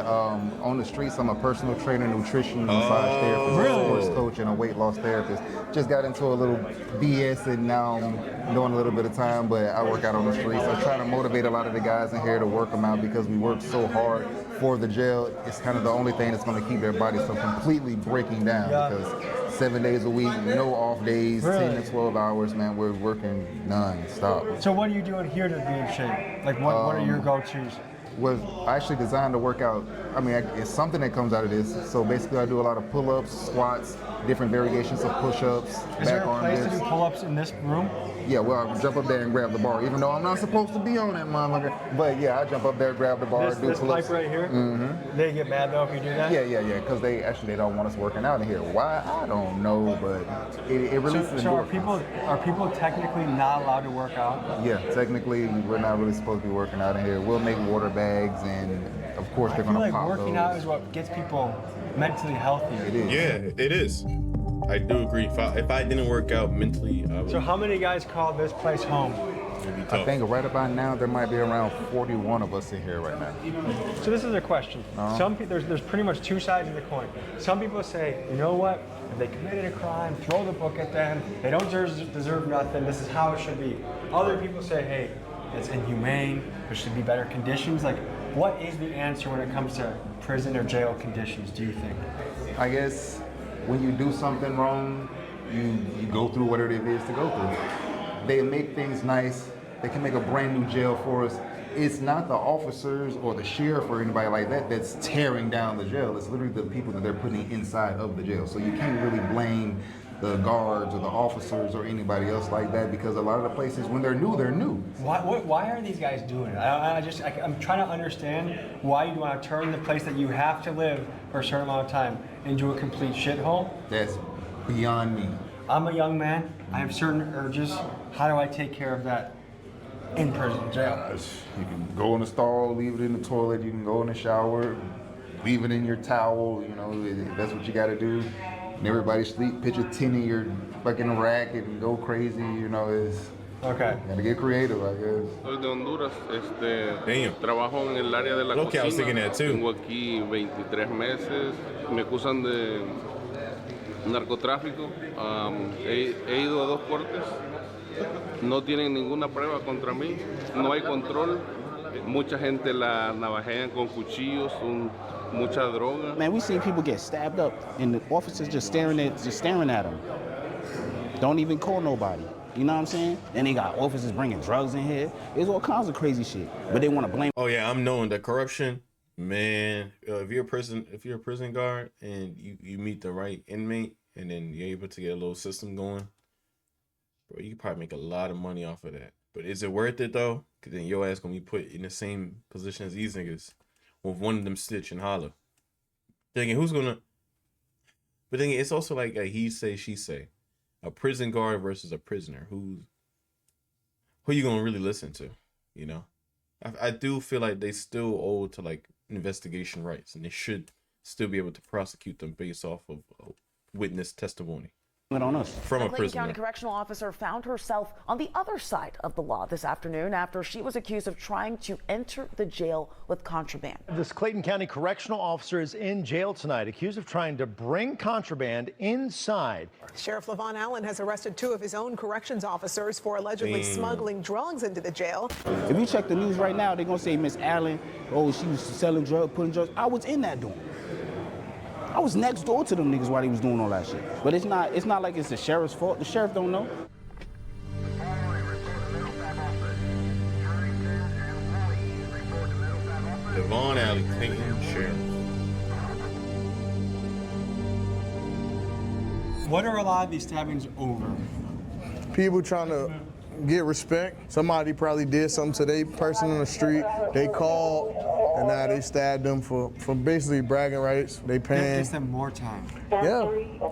on the streets, I'm a personal trainer, nutrition, massage therapist, sports coach, and a weight loss therapist. Just got into a little BS, and now I'm doing a little bit of time, but I work out on the streets. I try to motivate a lot of the guys in here to work them out because we work so hard for the jail. It's kind of the only thing that's going to keep their bodies from completely breaking down because 7 days a week, no off days, 10 to 12 hours, man, we're working non-stop. So what are you doing here to be in shape? Like what are your go-tos? I actually designed to work out. I mean, it's something that comes out of this. So basically, I do a lot of pull-ups, squats, different variations of push-ups, Is there a place to do pull-ups in this room? Yeah, well, I jump up there and grab the bar, even though I'm not supposed to be on that motherfucker. But yeah, I jump up there, grab the bar, do this pull-ups. pipe right here? Mm-hmm. They get mad though if you do that? Yeah, because they don't want us working out in here. Why? I don't know, but it releases. So are people technically not allowed to work out? Yeah, technically we're not really supposed to be working out in here. We'll make water bags, and of course they're I feel gonna like pop working those. out is what gets people mentally healthy. It is. Yeah, it is. I do agree. If I didn't work out mentally, I would. So how many guys call this place home? I think right about now there might be around 41 of us in here right now. So this is a question. Uh-huh. Some people, there's pretty much two sides of the coin. Some people say, you know what? If they committed a crime, throw the book at them. They don't deserve nothing. This is how it should be. Other people say, hey, it's inhumane. There should be better conditions. Like, what is the answer when it comes to prison or jail conditions, do you think? I guess when you do something wrong, you go through whatever it is to go through. They make things nice. They can make a brand new jail for us. It's not the officers or the sheriff or anybody like that that's tearing down the jail. It's literally the people that they're putting inside of the jail. So you can't really blame the guards or the officers or anybody else like that because a lot of the places, when they're new, they're new. Why are these guys doing it? I'm trying to understand why you want to turn the place that you have to live for a certain amount of time into a complete shithole. That's beyond me. I'm a young man. I have certain urges. How do I take care of that in prison, jail? You can go in the stall, leave it in the toilet. You can go in the shower, leave it in your towel. You know, if that's what you got to do. And everybody sleep, pitch a tin in your fucking rack and go crazy. You know, it's okay. Gotta get creative, I guess. Soy de Honduras, trabajo en el área de la Okay, I was thinking cocina. that too. Tengo aquí 23 meses. Me acusan de narcotráfico. He ido a 2 cortes. No tienen ninguna prueba contra mí. No hay control. Mucha gente la navajean con cuchillos, mucha droga. Man, we seen people get stabbed up, and the officers just staring at them. Don't even call nobody. You know what I'm saying? Then they got officers bringing drugs in here. There's all kinds of crazy shit, but they want to blame. Oh yeah, I'm knowing that corruption, man. If you're a prison guard and you meet the right inmate, and then you're able to get a little system going, bro, you could probably make a lot of money off of that. But is it worth it though? Cause then your ass gonna be put in the same position as these niggas, with one of them stitch and holler. Thinking who's gonna? But then it's also like a he say she say, a prison guard versus a prisoner. Who you gonna really listen to? You know, I do feel like they still owe to like investigation rights, and they should still be able to prosecute them based off of witness testimony. On us. From a Clayton prisoner. County correctional officer found herself on the other side of the law this afternoon after she was accused of trying to enter the jail with contraband. This Clayton County correctional officer is in jail tonight, accused of trying to bring contraband inside. Sheriff Levon Allen has arrested 2 of his own corrections officers for allegedly smuggling drugs into the jail. If you check the news right now, they're gonna say Miss Allen, oh, she was selling drugs, putting drugs. I was in that dorm. I was next door to them niggas while they was doing all that shit. But it's not like it's the sheriff's fault. The sheriff don't know. Vaughn Alley, Clayton Sheriff. What are a lot of these stabbings over? People trying to get respect. Somebody probably did something to their person on the street. They called, and now they stabbed them for basically bragging rights. They That paying. gets them more time. Yeah.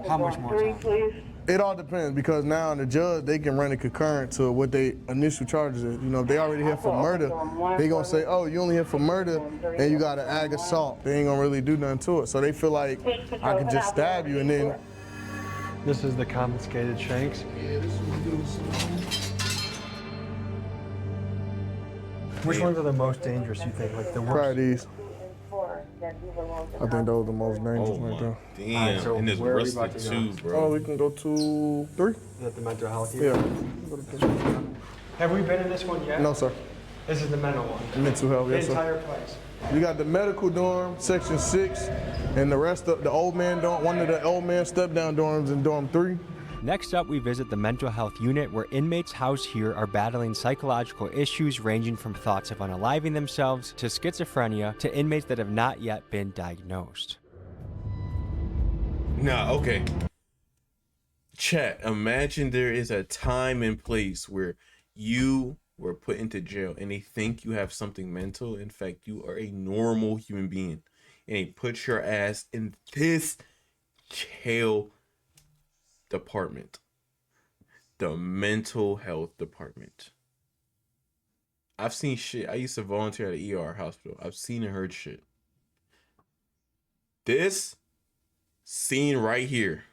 How much more time? It all depends because now the judge, they can run it concurrent to what they initial charges is. You know, if they already here for murder, they gonna say, oh, you only here for murder and you got an ag assault. They ain't gonna really do nothing to it. So they feel like I could just stab you and then. This is the confiscated shanks. Which ones are the most dangerous, you think? Like the worst? Probably these. I think those are the most dangerous right there. Damn, Alright, so and it's where are we rusted about to go? too, bro. Oh, we can go to 3. Is that the mental health Yeah. unit? Have we been in this one yet? No, sir. This is the mental one. Mental health, The yes, sir. entire place. You got the medical dorm, section 6, and the rest of the old man dorm, one of the old man step down dorms in dorm 3. Next up, we visit the mental health unit where inmates housed here are battling psychological issues ranging from thoughts of unaliving themselves to schizophrenia to inmates that have not yet been diagnosed. Nah, okay. Chat, imagine there is a time and place where you were put into jail and they think you have something mental. In fact, you are a normal human being. And they put your ass in this jail department. The mental health department. I've seen shit. I used to volunteer at an ER hospital. I've seen and heard shit. This scene right here,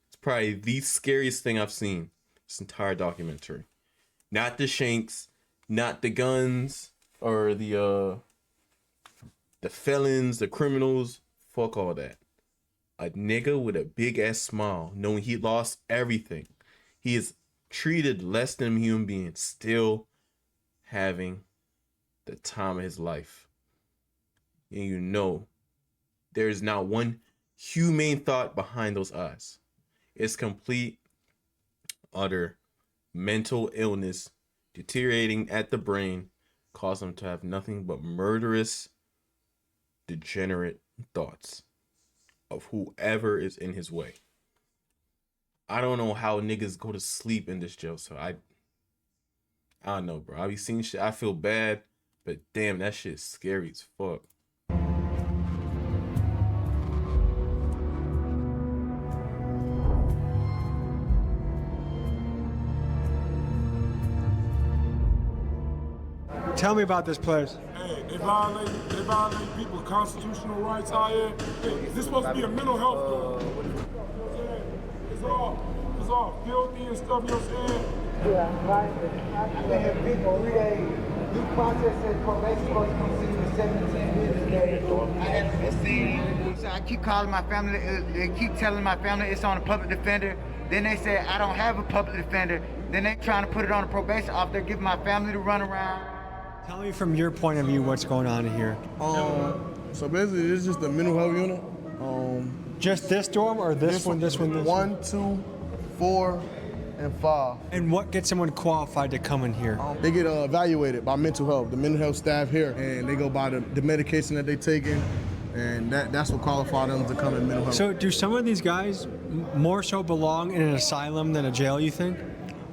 it's probably the scariest thing I've seen this entire documentary. Not the shanks, not the guns, or the felons, the criminals. Fuck all that. A nigga with a big ass smile, knowing he lost everything. He is treated less than a human being, still having the time of his life. And you know, there is not one humane thought behind those eyes. It's complete, utter mental illness deteriorating at the brain, cause him to have nothing but murderous, degenerate thoughts of whoever is in his way. I don't know how niggas go to sleep in this jail, so I don't know, bro. I be seeing shit, I feel bad, but damn, that shit is scary as fuck. Tell me about this place. Hey, they violate people's constitutional rights out here. Hey, is this supposed to be a mental health door? It's all filthy and stuff, you know what I'm saying? Yeah, right. They have people 3 days. Due process said probation supposed to be seen in 17 business days. I haven't been seen. I keep calling my family. They keep telling my family it's on a public defender. Then they say I don't have a public defender. Then they trying to put it on a probation officer, giving my family to run around. Tell me from your point of view what's going on here. So basically, it's just a mental health unit. Just this dorm or this one, this one, this one? 1, 2, 4, and 5. And what gets someone qualified to come in here? They get evaluated by mental health, the mental health staff here, and they go by the medication that they taking, and that's what qualifies them to come in mental health. So do some of these guys more so belong in an asylum than a jail, you think?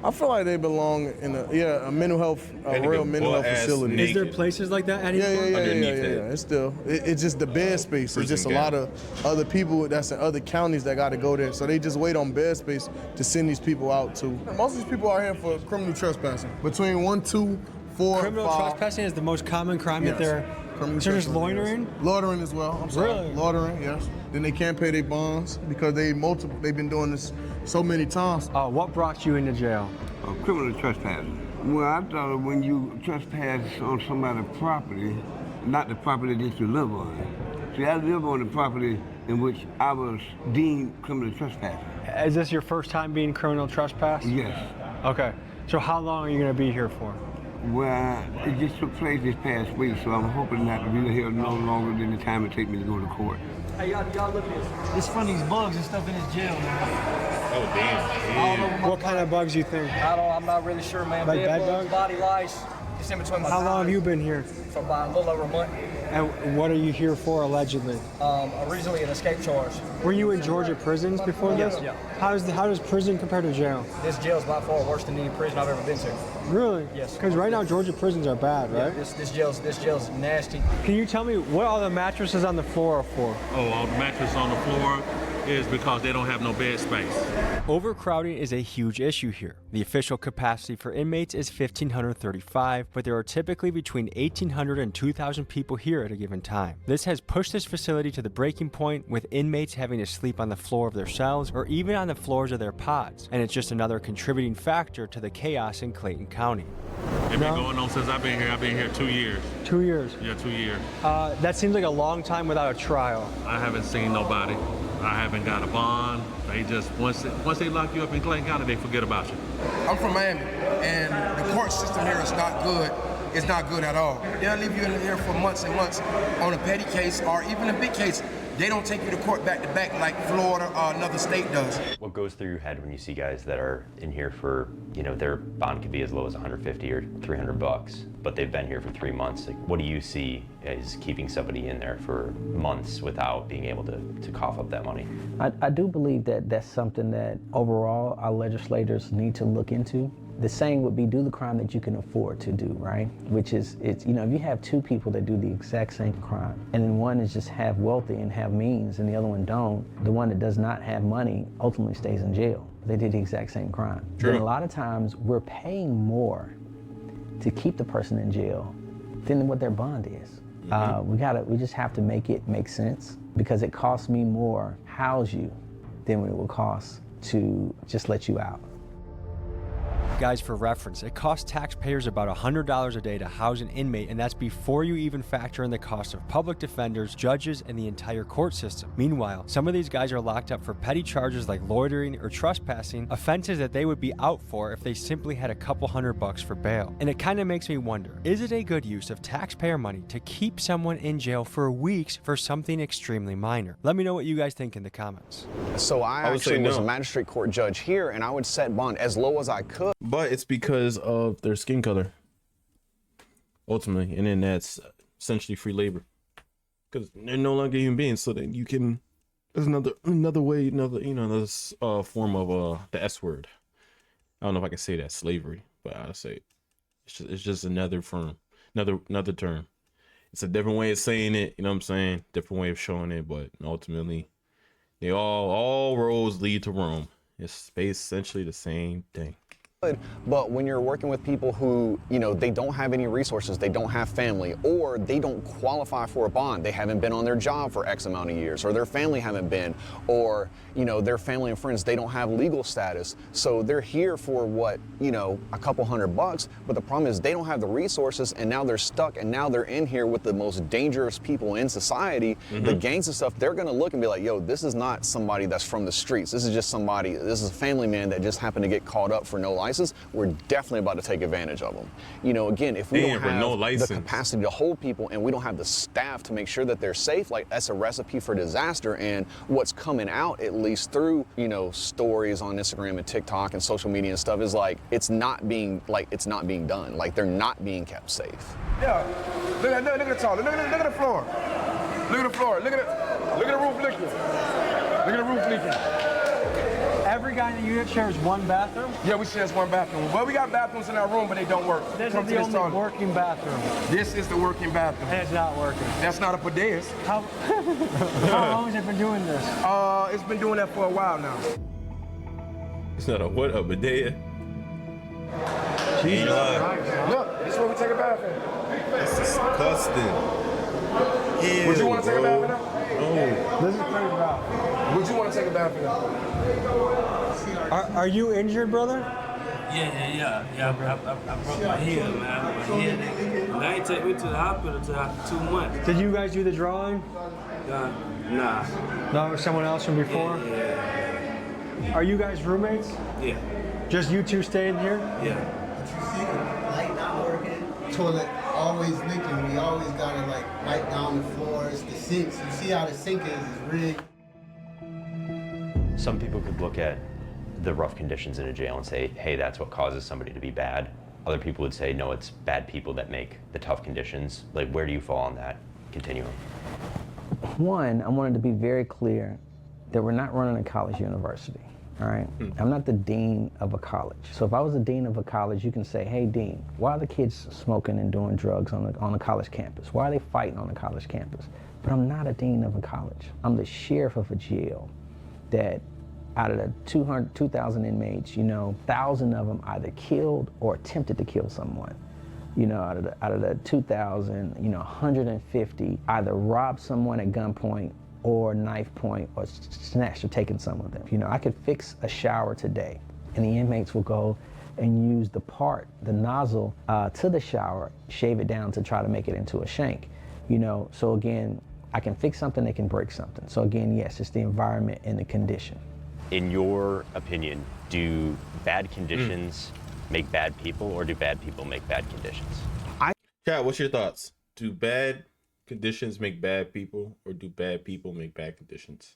I feel like they belong in a mental health, a real mental health facility. Is there places like that anymore? Yeah. It's still, it's just the bed space. It's just a lot of other people that's in other counties that got to go there. So they just wait on bed space to send these people out to. Most of these people are here for criminal trespassing. Between 1, 2, 4, Criminal 5. trespassing is the most common crime that they're. Criminal So there's trespassing, loitering? yes. Loitering as well. I'm sorry. Really? Loitering, yes. Then they can't pay their bonds because they've been doing this so many times. What brought you into jail? Criminal trespassing. Well, I thought when you trespass on somebody's property, not the property that you live on. See, I live on the property in which I was deemed criminal trespassing. Is this your first time being criminal trespass? Yes. Okay. So how long are you going to be here for? Well, it just took place this past week, so I'm hoping not to be here no longer than the time it take me to go to court. Hey, y'all look at this. It's from these bugs and stuff in this jail, man. Oh, damn. What kind of bugs you think? I'm not really sure, man. Like bed bugs, bugs? body lice, just in between my How long have thighs. you been here? For about a little over a month. And what are you here for, allegedly? Originally an escape charge. Were you in Georgia prisons before this? Yeah. How does prison compare to jail? This jail is by far worse than any prison I've ever been to. Really? Yes. Because right now Georgia prisons are bad, right? Yeah, this jail's nasty. Can you tell me what all the mattresses on the floor are for? Oh, all the mattresses on the floor is because they don't have no bed space. Overcrowding is a huge issue here. The official capacity for inmates is 1,535, but there are typically between 1,800 and 2,000 people here at a given time. This has pushed this facility to the breaking point, with inmates having to sleep on the floor of their cells or even on the floors of their pods, and it's just another contributing factor to the chaos in Clayton County. It's been going on since I've been here. I've been here 2 years. 2 years? Yeah, 2 years. That seems like a long time without a trial. I haven't seen nobody. I haven't got a bond. They just, once they lock you up in Clayton County, they forget about you. I'm from Miami, and the court system here is not good. It's not good at all. They'll leave you in here for months and months on a petty case or even a big case. They don't take you to court back to back like Florida or another state does. What goes through your head when you see guys that are in here for, their bond could be as low as $150 or $300, but they've been here for 3 months? Like, what do you see as keeping somebody in there for months without being able to cough up that money? I do believe that that's something that overall our legislators need to look into. The saying would be, do the crime that you can afford to do, right? Which is, if you have two people that do the exact same crime, and then one is just half wealthy and have means, and the other one don't, the one that does not have money ultimately stays in jail. They did the exact same crime. True. Then a lot of times we're paying more to keep the person in jail than what their bond is. We just have to make it make sense, because it costs me more to house you than what it will cost to just let you out. Guys, for reference, it costs taxpayers about $100 a day to house an inmate, and that's before you even factor in the cost of public defenders, judges, and the entire court system. Meanwhile, some of these guys are locked up for petty charges like loitering or trespassing, offenses that they would be out for if they simply had a couple $100 for bail. And it kind of makes me wonder, is it a good use of taxpayer money to keep someone in jail for weeks for something extremely minor? Let me know what you guys think in the comments. So I actually was a magistrate court judge here, and I would set bond as low as I could. But it's because of their skin color, ultimately, and then that's essentially free labor, because they're no longer human beings. So then you can, there's another way, another form of the S word. I don't know if I can say that, slavery, but I'll say it's just another form, another term. It's a different way of saying it. You know what I'm saying? Different way of showing it, but ultimately, they all roads lead to Rome. It's essentially the same thing. But when you're working with people who, they don't have any resources, they don't have family, or they don't qualify for a bond, they haven't been on their job for X amount of years, or their family haven't been, or, their family and friends, they don't have legal status. So they're here for what, a couple $100, but the problem is they don't have the resources, and now they're stuck, and now they're in here with the most dangerous people in society, the gangs and stuff. They're gonna look and be like, yo, this is not somebody that's from the streets. This is just somebody, this is a family man that just happened to get caught up for no license. We're definitely about to take advantage of them. Again, if we don't have the capacity to hold people and we don't have the staff to make sure that they're safe, like, that's a recipe for disaster. And what's coming out, at least through, stories on Instagram and TikTok and social media and stuff, is like, it's not being done. Like, they're not being kept safe. Yeah, look at the toilet, look at the floor. Look at the floor, look at the roof leaking. Look at the roof leaking. Every guy in the unit shares one bathroom? Yeah, we share one bathroom. Well, we got bathrooms in our room, but they don't work. This is the only working bathroom. This is the working bathroom. And it's not working. That's not a bidet. How long has it been doing this? It's been doing that for a while now. It's not a what? A bidet? Jesus. Look, this is where we take a bath in. That's disgusting. Would you want to take a bath in there? No. This is pretty rough. Would you want to take a bath in there? Are you injured, brother? Yeah. I broke my heel, man. My head. And they ain't take me to the hospital until after 2 months. Did you guys do the drawing? Nah. No, it was someone else from before? Yeah. Are you guys roommates? Yeah. Just you two staying here? Yeah. Light not working, toilet always leaking. We always gotta wipe down the floors, the sinks. You see how the sink is rigged. Some people could look at the rough conditions in a jail and say, hey, that's what causes somebody to be bad. Other people would say, no, it's bad people that make the tough conditions. Like, where do you fall on that? continuum? One, I wanted to be very clear that we're not running a college university, all right? I'm not the dean of a college. So if I was the dean of a college, you can say, hey, dean, why are the kids smoking and doing drugs on the college campus? Why are they fighting on the college campus? But I'm not a dean of a college. I'm the sheriff of a jail that out of the 2,000 inmates, 1,000 of them either killed or attempted to kill someone. Out of the 2,000, 150 either robbed someone at gunpoint or knife point or snatched or taken some of them. I could fix a shower today and the inmates will go and use the nozzle to the shower, shave it down to try to make it into a shank. So again, I can fix something, they can break something. So again, yes, it's the environment and the condition. In your opinion, do bad conditions make bad people, or do bad people make bad conditions? Kat, what's your thoughts? Do bad conditions make bad people, or do bad people make bad conditions?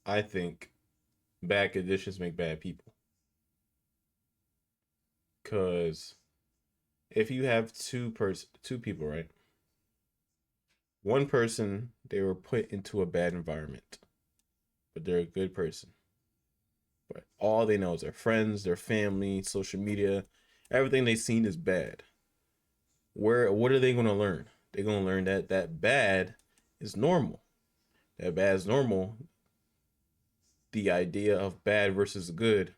I think bad conditions make bad people. Because if you have two people, right? One person, they were put into a bad environment, but they're a good person. But all they know is their friends, their family, social media, everything they've seen is bad. What are they going to learn? They're going to learn that bad is normal. That bad is normal. The idea of bad versus good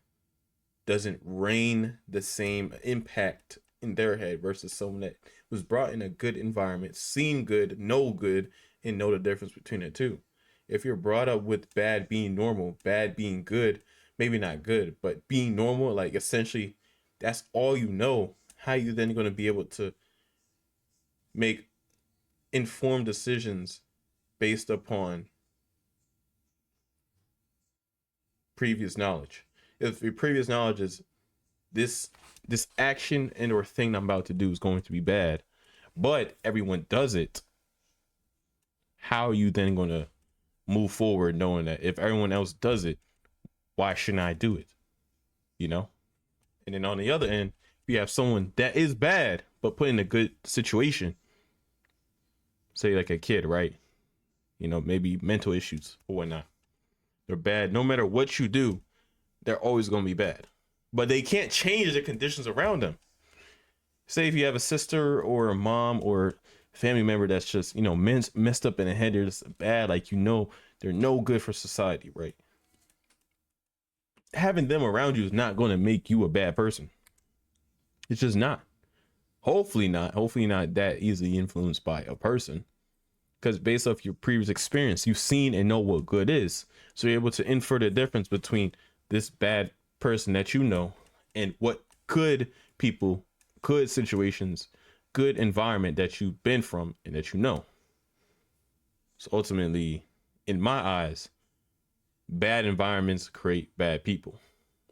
doesn't reign the same impact in their head versus someone that was brought in a good environment, seen good, know good, and know the difference between the two. If you're brought up with bad being normal, bad being good, maybe not good, but being normal, like essentially that's all you know, how are you then going to be able to make informed decisions based upon previous knowledge? If your previous knowledge is this action and or thing I'm about to do is going to be bad, but everyone does it, how are you then going to move forward knowing that if everyone else does it, why shouldn't I do it? And then on the other end, you have someone that is bad but put in a good situation, say like a kid, right? Maybe mental issues or whatnot. They're bad no matter what you do. They're always going to be bad, but they can't change the conditions around them. Say if you have a sister or a mom or family member that's just, messed up in the head, they're just bad, like, they're no good for society, right? Having them around you is not going to make you a bad person. It's just not. Hopefully not that easily influenced by a person, because based off your previous experience, you've seen and know what good is. So you're able to infer the difference between this bad person that and what good people, good situations, good environment that you've been from and that So ultimately, in my eyes, bad environments create bad people.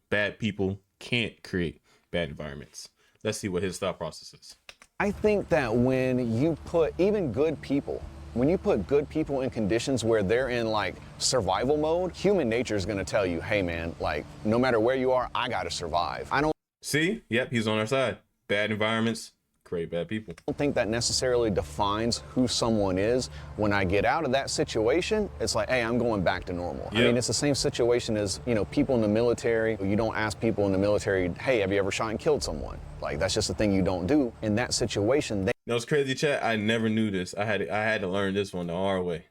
Bad people can't create bad environments. Let's see what his thought process is. I think that when you put even good people, when you put good people in conditions where they're in like survival mode, human nature is going to tell you, hey man, like no matter where you are, I got to survive. I don't see. Yep. He's on our side. Bad environments create bad people. I don't think that necessarily defines who someone is. When I get out of that situation, it's like, hey, I'm going back to normal. Yep. I mean, it's the same situation as, people in the military. You don't ask people in the military, hey, have you ever shot and killed someone? Like, that's just a thing you don't do. In that situation, it's crazy, chat. I never knew this. I had to learn this one the hard way.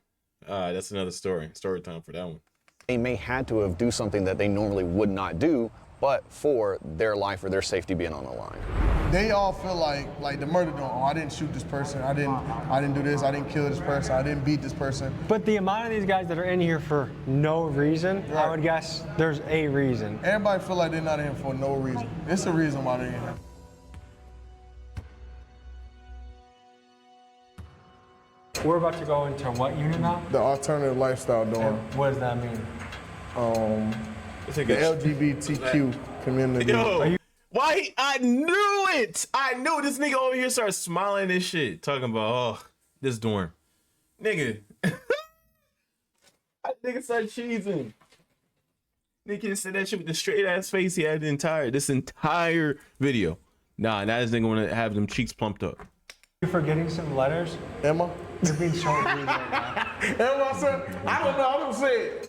That's another story time for that one. They may had to have do something that they normally would not do, but for their life or their safety being on the line. They all feel like the murder don't. I didn't shoot this person. I didn't do this. I didn't kill this person. I didn't beat this person. But the amount of these guys that are in here for no reason, right. I would guess there's a reason. Everybody feel like they're not in here for no reason. It's a reason why they're in here. We're about to go into what unit now? The alternative lifestyle dorm. And what does that mean? The LGBTQ community. Yo, why? I knew it. I knew this nigga over here started smiling and shit, talking about this dorm, nigga. That nigga started cheesing. Nigga said that shit with the straight ass face he had this entire video. Nah, now this nigga wanna have them cheeks plumped up. for getting some letters. Emma? You're being so rude right now. Emma, I said, I don't know, I don't say it.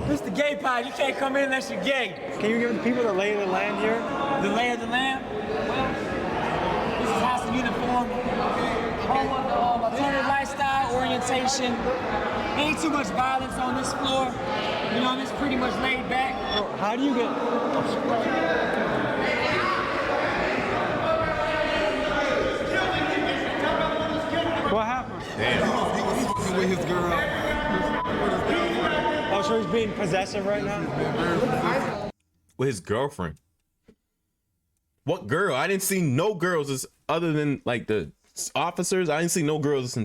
This the gay pod. You can't come in unless you're gay. Can you give the people the lay of the land here? The lay of the land? Well, this is House of Uniform. Home of the alternative lifestyle, orientation. Ain't too much violence on this floor. You know, it's pretty much laid back. How do you get... What happened? Damn. He was fucking with his girl. Oh, so he's being possessive right now? With his girlfriend. What girl? I didn't see no girls other than like the officers. I didn't see no girls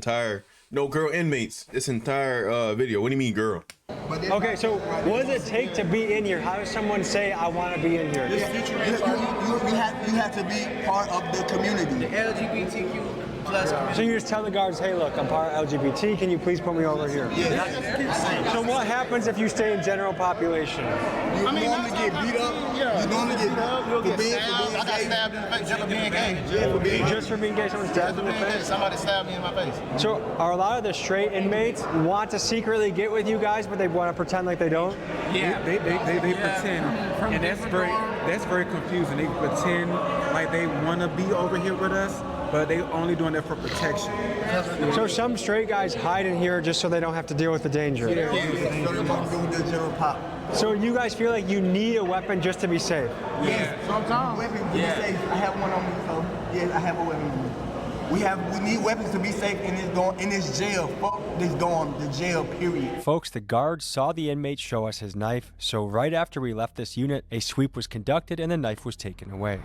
no girl inmates this entire video. What do you mean girl? Okay, so what does it take to be in here? How does someone say, I want to be in here? You have to be part of the community. The LGBTQ plus community. So you just tell the guards, hey, look, I'm part of LGBT. Can you please put me over here? Yeah. So what happens if you stay in general population? You normally get beat up. Yeah. You normally get beat up. You'll get stabbed. I got stabbed in the face just for being gay. Just for being gay, someone stabbed in the face? Somebody stabbed me in my face. So are a lot of the straight inmates want to secretly get with you guys, but they want to pretend like they don't? Yeah, they pretend, and that's very confusing. They pretend like they want to be over here with us, but they only doing that for protection. So some straight guys hide in here just so they don't have to deal with the danger. So you guys feel like you need a weapon just to be safe? Yeah. Sometimes weapons to be safe. I have one on me, so yes, I have a weapon on me. We need weapons to be safe in this jail. Fuck this dorm, the jail, period. Folks, the guards saw the inmate show us his knife, so right after we left this unit, a sweep was conducted and the knife was taken away.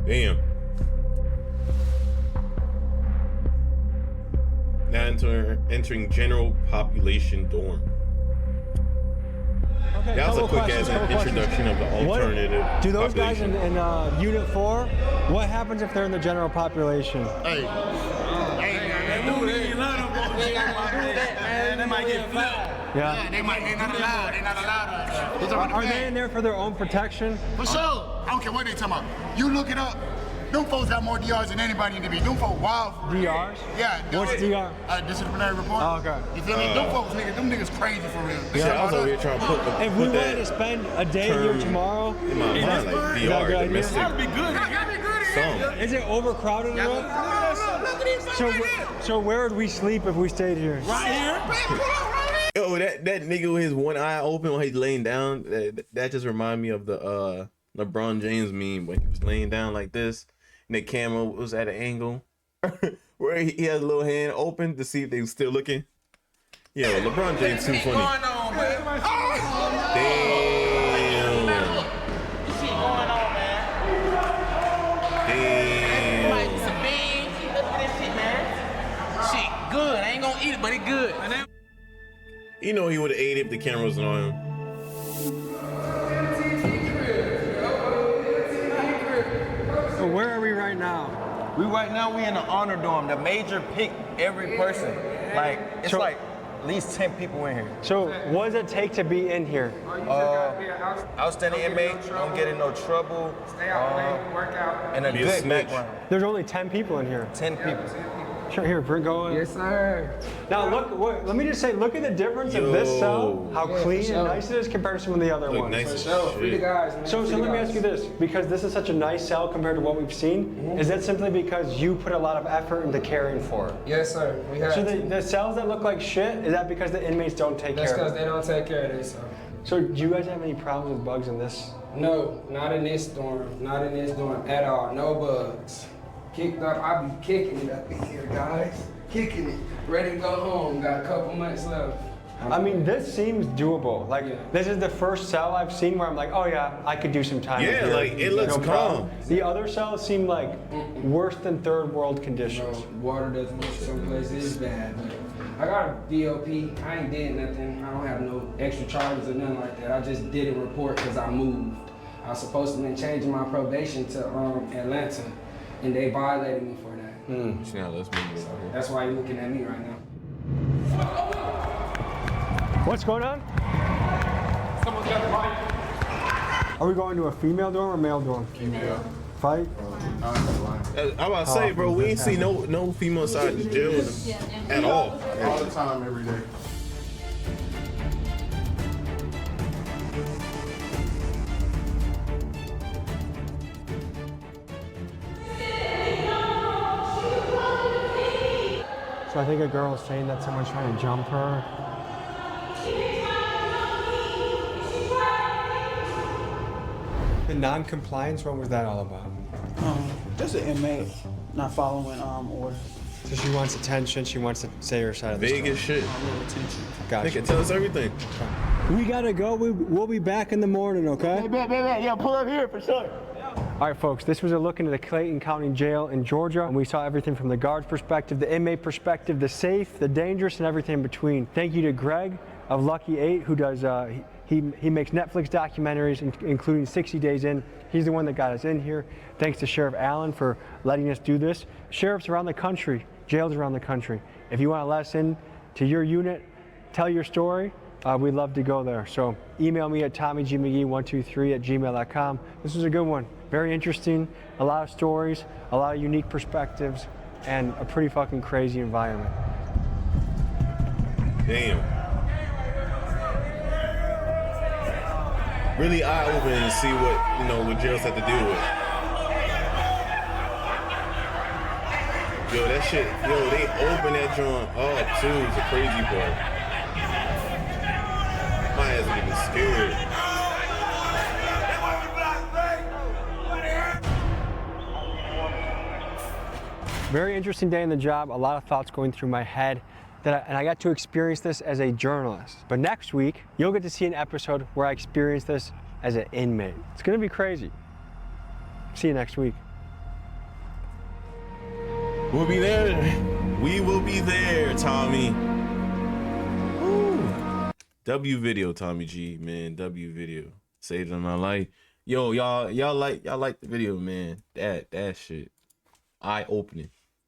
Damn. Now entering general population dorm. Okay, that was a quick ass introduction of the alternative. Do those guys in Unit 4, what happens if they're in the general population? Hey. They might get flipped. Yeah. They're not allowed. Are they in there for their own protection? For sure. I don't care what they talking about. You look it up. Them folks got more DRs than anybody in the beat. Them folks wild. DRs? Yeah. What's DR? Disciplinary report. Oh, okay. You feel me? Them folks, them niggas crazy for real. Yeah, I was over here trying to put if we wanted to spend a day here tomorrow, in my mind, like DR, domestic. That'd be good. Is it overcrowded enough? So where would we sleep if we stayed here? Right here. Yo, that nigga with his one eye open while he's laying down, that just remind me of the LeBron James meme when he was laying down like this and the camera was at an angle where he had a little hand open to see if they were still looking. Yo, LeBron James too funny. Damn. Good. I ain't gonna eat it, but it good. You know he would have ate if the camera wasn't on him. So where are we right now? We in the honor dorm. The major pick every person. Like it's like at least 10 people in here. So what does it take to be in here? Outstanding inmate, don't get in no trouble. Stay out late, work out. And a good background. There's only 10 people in here. 10 people. Sure, here, bring going. Yes, sir. Now look, let me just say, look at the difference of this cell, how clean and nice it is compared to some of the other ones. Nice So let me ask you this, because this is such a nice cell compared to what we've seen, is that simply because you put a lot of effort into caring for it? Yes, sir. We have so the cells that look like shit, is that because the inmates don't take care of it? That's because they don't take care of this. So do you guys have any problems with bugs in this? No, not in this dorm. Not in this dorm at all. No bugs. Kicked up, I be kicking it up in here, guys. Kicking it. Ready to go home. Got a couple months left. I mean, this seems doable. Like, this is the first cell I've seen where I'm like, oh yeah, I could do some time. Yeah, here. like, it looks calm. The other cells seem like worse than third world conditions. No, water doesn't look someplace is bad. I got a DOP. I ain't did nothing. I don't have no extra charges or nothing like that. I just did a report because I moved. I was supposed to be changing my probation to Atlanta. And they violated me for that. See how let's move over. That's why you're looking at me right now. What's going on? Someone's got the mic. Are we going to a female dorm or male dorm? Female. Fight? I'm about to say, bro, we ain't see no female side of the jail at all. All the time, every day. So I think a girl is saying that someone's trying to jump her. The non-compliance, what was that all about? Just an inmate not following orders. So she wants attention, she wants to say her side of the story. Vegas shit. Gotcha. They can tell us everything. We gotta go, we'll be back in the morning, okay? Yeah, pull up here for sure. All right, folks, this was a look into the Clayton County Jail in Georgia, and we saw everything from the guard's perspective, the inmate perspective, the safe, the dangerous, and everything in between. Thank you to Greg of Lucky 8, who does, he makes Netflix documentaries, including 60 Days In. He's the one that got us in here. Thanks to Sheriff Allen for letting us do this. Sheriffs around the country, jails around the country, if you want to let us in to your unit, tell your story, we'd love to go there. So email me at TommyGMcGee123@gmail.com. This was a good one. Very interesting, a lot of stories, a lot of unique perspectives, and a pretty fucking crazy environment. Damn. Really eye-opening to see what jails have to deal with. Yo, that shit, they open that joint up too. It's a crazy part. My ass is even scared. Very interesting day in the job, a lot of thoughts going through my head, and I got to experience this as a journalist. But next week, you'll get to see an episode where I experience this as an inmate. It's gonna be crazy. See you next week. We'll be there. We will be there, Tommy. Woo. W video, Tommy G, man. W video. Saved on my life. Yo, y'all like the video, man. That shit. Eye opening.